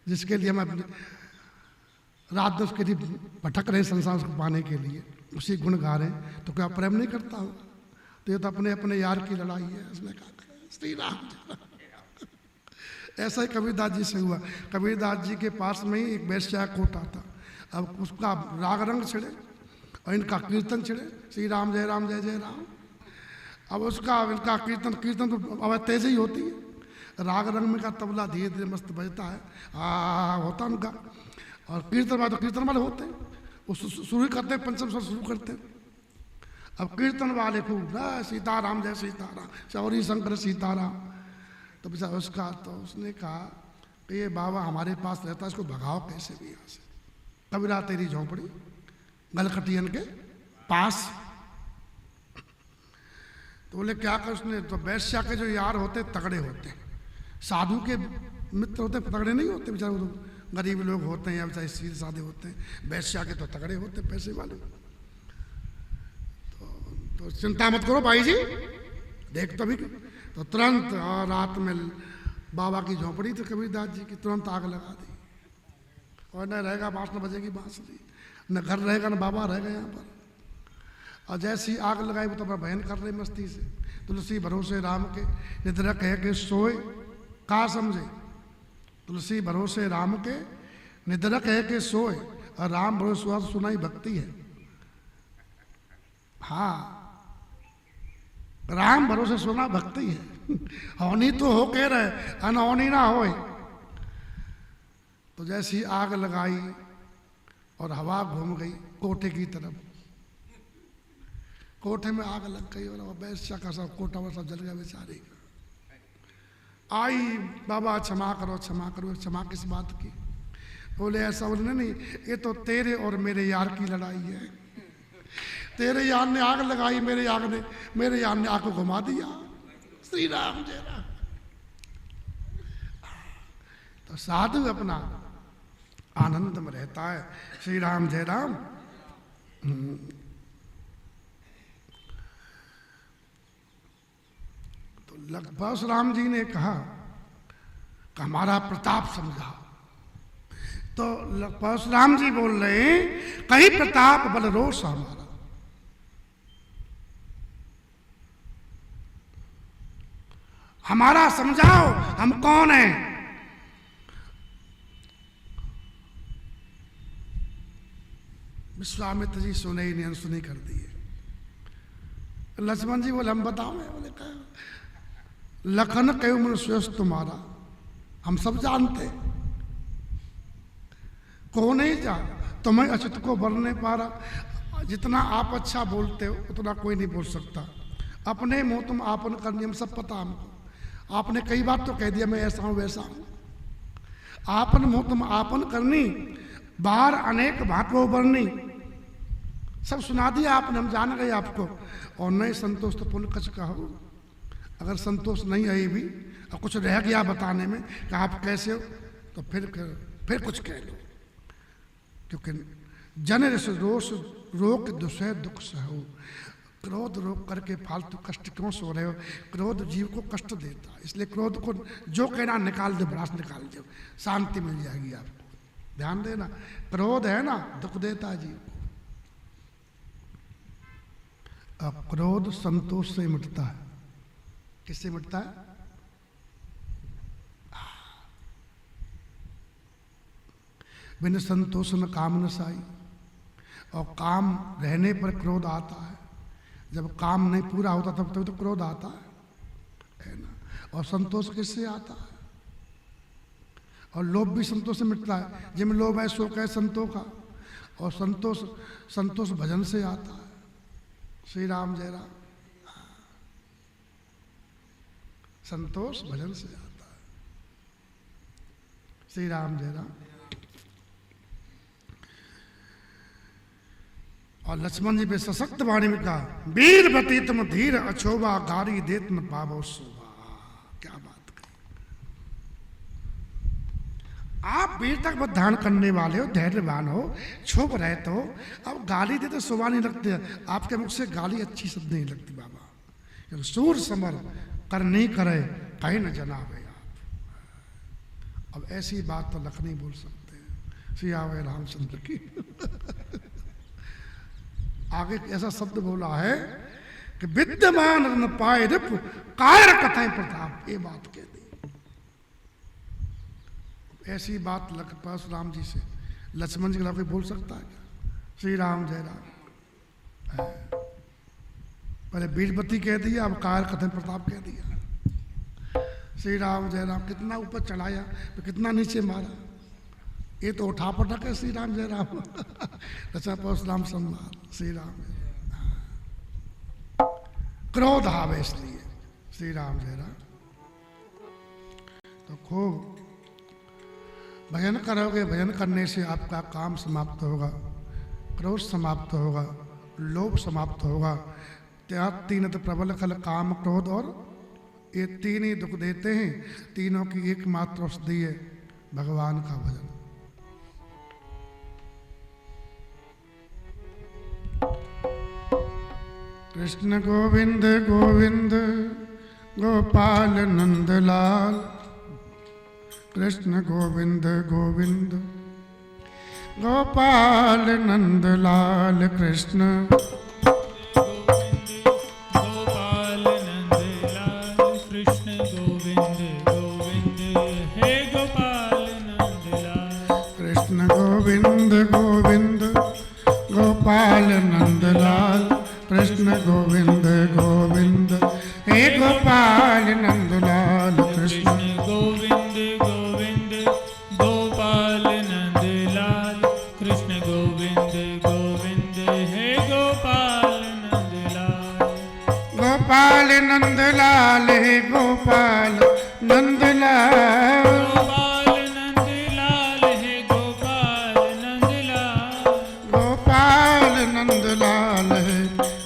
जिसके लिए हम अपने रात दिन उसके लिए भटक रहे संसार को पाने के लिए, उसी गुण गा रहे हैं, तो क्या प्रेम नहीं करता होगा? तो ये तो अपने अपने यार की लड़ाई है। उसने कहा श्री राम। ऐसा ही कबीरदास जी से हुआ। कबीरदास जी के पास में ही एक वैश्या कोटा था। अब उसका राग रंग छिड़े और इनका कीर्तन छिड़े, श्री राम जय राम जय जय राम। अब इनका कीर्तन तो अब तेज ही होती है, राग रंग में का तबला धीरे धीरे मस्त बजता है, होता उनका। और कीर्तन वाले होते हैं, वो शुरू करते हैं, पंचम स्वर शुरू करते हैं। अब कीर्तन वाले खूब सीताराम जय सीताराम, चौरी शंकर सीताराम। तो उसने कहा कि ये बाबा हमारे पास रहता है, इसको भगाओ कैसे भी यहाँ से। कबीरा तेरी झोंपड़ी गलकटियन के पास। तो बोले क्या कर? उसने तो वैश्या के जो यार होते तगड़े होते, साधु के मित्र होते तगड़े नहीं होते, बेचारे वो गरीब लोग होते हैं या बेचारे सीधे साधे होते हैं। वैश्या के तो तगड़े होते, पैसे वाले। तो चिंता मत करो भाई जी, देख तो भी। तो तुरंत रात में बाबा की झोंपड़ी थी कबीरदास जी की, तुरंत आग लगा दी। और न रहेगा बांस, न बजेगी बांसुरी, न घर रहेगा, न बाबा रहेगा यहाँ पर। और जैसी आग लगाई वो तो अपना बहन कर रही मस्ती से। तुलसी भरोसे राम के निद्रा कह के सोए, का समझे? तुलसी भरोसे राम के निद्रा कह के सोए, और राम भरोसे सुनाई भक्ति है। हाँ, राम भरोसे सुना भक्ति है। होनी तो हो कह रहे, अनहोनी ना होए। तो जैसी आग लगाई और हवा घूम गई कोठे की तरफ, कोठे में आग लग गई और वैश्या का सब कोठा वो सब जल गया बेचारी। आई बाबा क्षमा करो क्षमा करो। क्षमा किस बात की? बोले ऐसा बोले नहीं, ये तो तेरे और मेरे यार की लड़ाई है। तेरे यार ने आग लगाई, मेरे यार ने आग को घुमा दिया। श्री राम जय राम। तो साधु अपना आनंद में रहता है। श्री राम जय राम। तो परशुराम जी ने कहा कि हमारा प्रताप समझाओ। तो परशुराम जी बोल रहे हैं कहीं प्रताप बल रोष हमारा। हमारा समझाओ, हम कौन हैं? विश्वामित्र जी सुने ही नहीं, अनसुनी कर दिए। लक्ष्मण जी बोले हम बताओ। बोले क्या? लखन कहो मन श्रेष्ठ तुम्हारा, हम सब जानते। को नहीं जा तुम्हें अचित को बरने पारा। जितना आप अच्छा बोलते हो उतना कोई नहीं बोल सकता। अपने मुंह तुम आपन करनी, हम सब पता हमको। आपने कई बार तो कह दिया मैं ऐसा हूं वैसा हूं। आपन मुंह तुम आपन करनी, बाहर अनेक भांतो बरनी। सब सुना दिया आपने, हम जान गए आपको। और नहीं संतोष तो पुण्य कच कहो। अगर संतोष नहीं है भी और कुछ रह गया बताने में कि आप कैसे हो, तो फिर कुछ कह लो। क्योंकि जन रोष रोक दुसह दुख सहो। क्रोध रोक करके फालतू कष्ट क्यों सो रहे हो? क्रोध जीव को कष्ट देता है, इसलिए क्रोध को जो कहना निकाल दो, भड़ास निकाल दो, शांति मिल जाएगी आपको। ध्यान देना, क्रोध है ना दुख देता है जीव को। अब क्रोध संतोष से मिटता है। किससे मिटता है? बिन संतोष न काम न साई। और काम रहने पर क्रोध आता है। जब काम नहीं पूरा होता तब तो क्रोध आता है ना। और संतोष किससे आता है? और लोभ भी संतोष से मिटता है। जिनमें लोभ है शोक है संतोष का। और संतोष भजन से आता है। श्री राम जय राम। संतोष भजन से आता है। श्री राम जय राम। और लक्ष्मण जी पे सशक्त वाणी में कहा, वीर बती तुम धीर अछोबा, गारी देत न पावो शोभा। क्या बात करें, आप वीर तक बद धारण करने वाले हो, धैर्यवान हो, क्षोभ रहे तो अब गाली दे तो शोभा नहीं लगती है। आपके मुख से गाली अच्छी शब्द नहीं लगती बाबा। क्योंकि सूर समर कर नहीं करे कहीं न जनावे आप। अब ऐसी बात तो लख नहीं बोल सकते। श्री आवे रामचंद्र की। आगे ऐसा शब्द बोला है कि विद्यमान न पाए रिप कायर कथाएं प्रताप। ये बात कह दी। ऐसी बात परशुराम जी से लक्ष्मण जी के खिलाफ बोल सकता है क्या? श्री राम जय राम। पहले बीरबती कह दिया, अब कायर कथन प्रताप कह दिया। श्री राम जय राम। कितना ऊपर चढ़ाया तो कितना नीचे मारा। ये तो उठा पटक है। श्री राम जय राम। रचा परशुराम सम्मान। श्री राम क्रोध आवे इसलिए। श्री राम जय राम। तो खूब भजन करोगे। भजन करने से आपका काम समाप्त होगा, क्रोध समाप्त होगा, लोभ समाप्त होगा। त्याग तीन तो प्रबल खल काम क्रोध, और ये तीन ही दुख देते हैं। तीनों की एकमात्र औषधि है भगवान का भजन। कृष्ण गोविंद गोविंद गोपाल नंदलाल। कृष्ण गोविंद गोविंद गोपाल नंदलाल। कृष्ण गोपाल नंदलाल। कृष्ण गोविंद गोविंद हे गोपाल नंदलाल। कृष्ण गोविंद गोविंद गोपाल नंदलाल। कृष्ण गोविंद गोविंद हे गोपाल नंदलाल। कृष्ण गोविंद गोविंद गोपाल नंदलाल। कृष्ण गोविंद गोविंद हे गोपाल नंदलाल। गोपाल नंदलाल हे गोपाल नंदलाल। गोपाल नंदलाल हे गोपाल नंदलाल। गोपाल नंदलाल है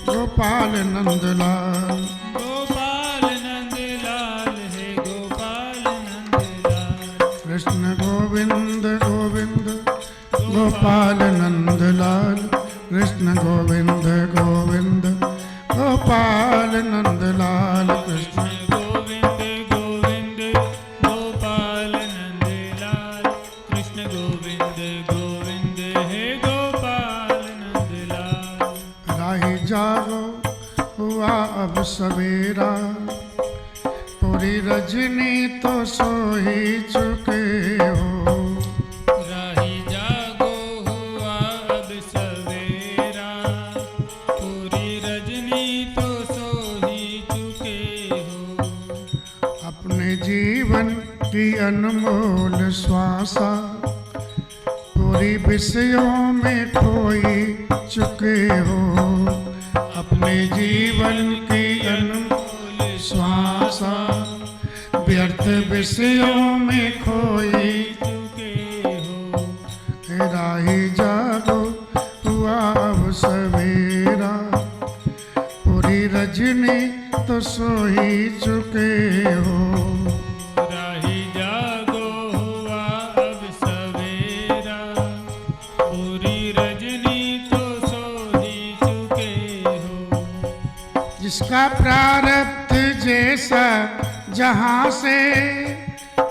गोपाल नंदलाल। गोपाल नंदलाल हे गोपाल नंदलाल। कृष्ण गोविंद गोविंद गोपाल नंदलाल। कृष्ण गोविंद गोविंद गोपाल नंदलाल। कृष्ण गोविंद गोविंद गोपाल नंदलाल। कृष्ण गोविंद गोविंद हे गोपाल नंदलाल। राही जागो हुआ अब सवेरा, पूरी रजनी तो सो ही चुके हो। राही जागो हुआ अब सवेरा, पूरी रजनी तो सो ही चुके हो। अपने जीवन की अनमोल श्वासा पूरी विषयों में खोई चुके हो। अपने जीवन की अनमोल श्वासा व्यर्थ विषयों में खोई चुके हो। राही जागो हुआ अब सवेरा। रजनी तो सो ही चुके हो। राही जागो हुआ अब सवेरा, पूरी रजनी तो सो ही चुके हो। जिसका प्रारब्ध जैसा जहाँ से,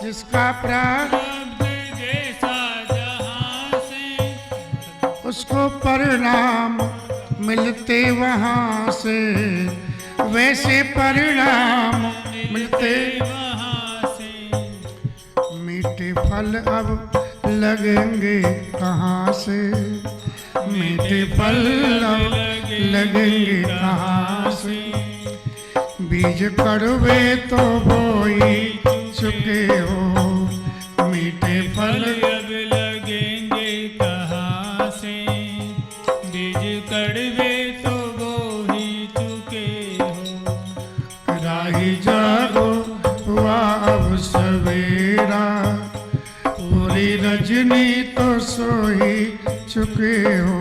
जिसका प्रारब्ध जैसा जहाँ से, उसको परिणाम मिलते वहाँ से, वैसे परिणाम मिलते वहाँ से। मीठे फल अब लगेंगे कहाँ से, मीठे फल अब लगेंगे कहाँ से। बीज कड़वे तो बोई चुके हो, मीठे फल अब लगेंगे कहाँ से, बीज कड़वे तो बो ही चुके हो। राही जागो हुआ अब सवेरा, पूरी रजनी तो सो ही चुके हो।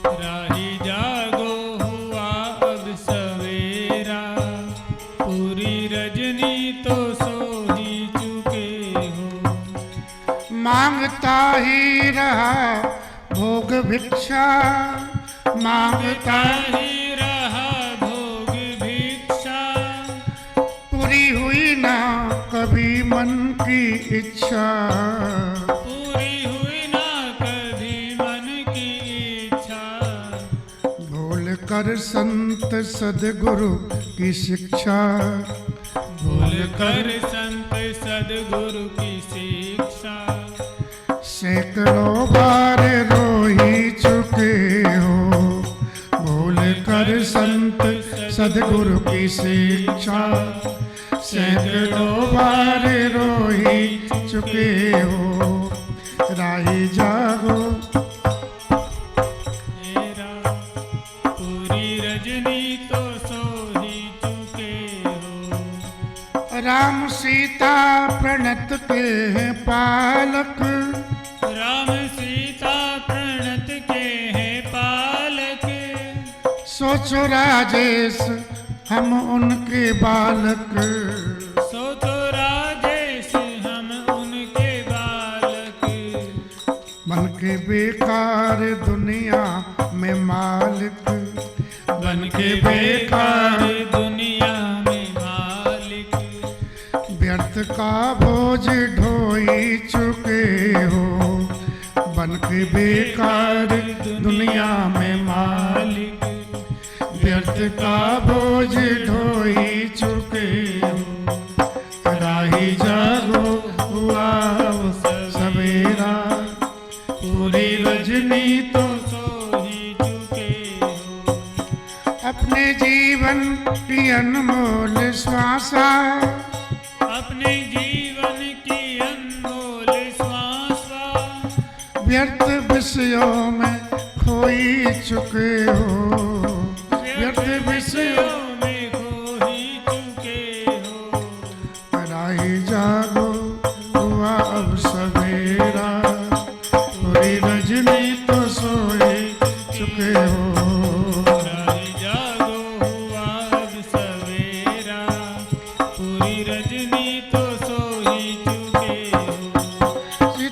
राही जागो हुआ अब सवेरा, पूरी रजनी तो सो ही चुके हो। मांगता ही रहा भोग भिक्षा, मांगता ही रहा भोग भिक्षा, पूरी हुई ना कभी मन की इच्छा। पूरी हुई ना कभी मन की इच्छा। भूल कर संत सदगुरु की शिक्षा, भूल कर संत सदगुरु की शिक्षा, सैकड़ों बार रो ही चुके हो। भूल कर संत सदगुरु की शिक्षा, सैकड़ों बार रो ही चुके हो। राही जागो मेरा, पूरी रजनी तो सो ही चुके हो। राम सीता प्रणत के हैं पालक, राम सीता प्रणत के हैं पालक, सोचो राजेश हम उनके बालक। सोचो राजेश हम उनके बालक, बन के बेकार दुनिया में मालिक, बन के बेकार दुनिया में मालिक। व्यर्थ का बोझ ढोई चुके हो। बन के बेकार दुनिया में मालिक, व्यर्थ का बोझ ढोई चुके हो। राही जागो हुआ सवेरा, पूरी रजनी तो सो ही चुके हो। अपने जीवन की अनमोल श्वासा, अपने जीवन की अनमोल श्वासा, व्यर्थ विषयों में खोई चुके हो। व्यर्थ विषयों में खो ही चुके हो। राही जागो हुआ अब सवेरा, पूरी रजनी तो सोए चुके हो।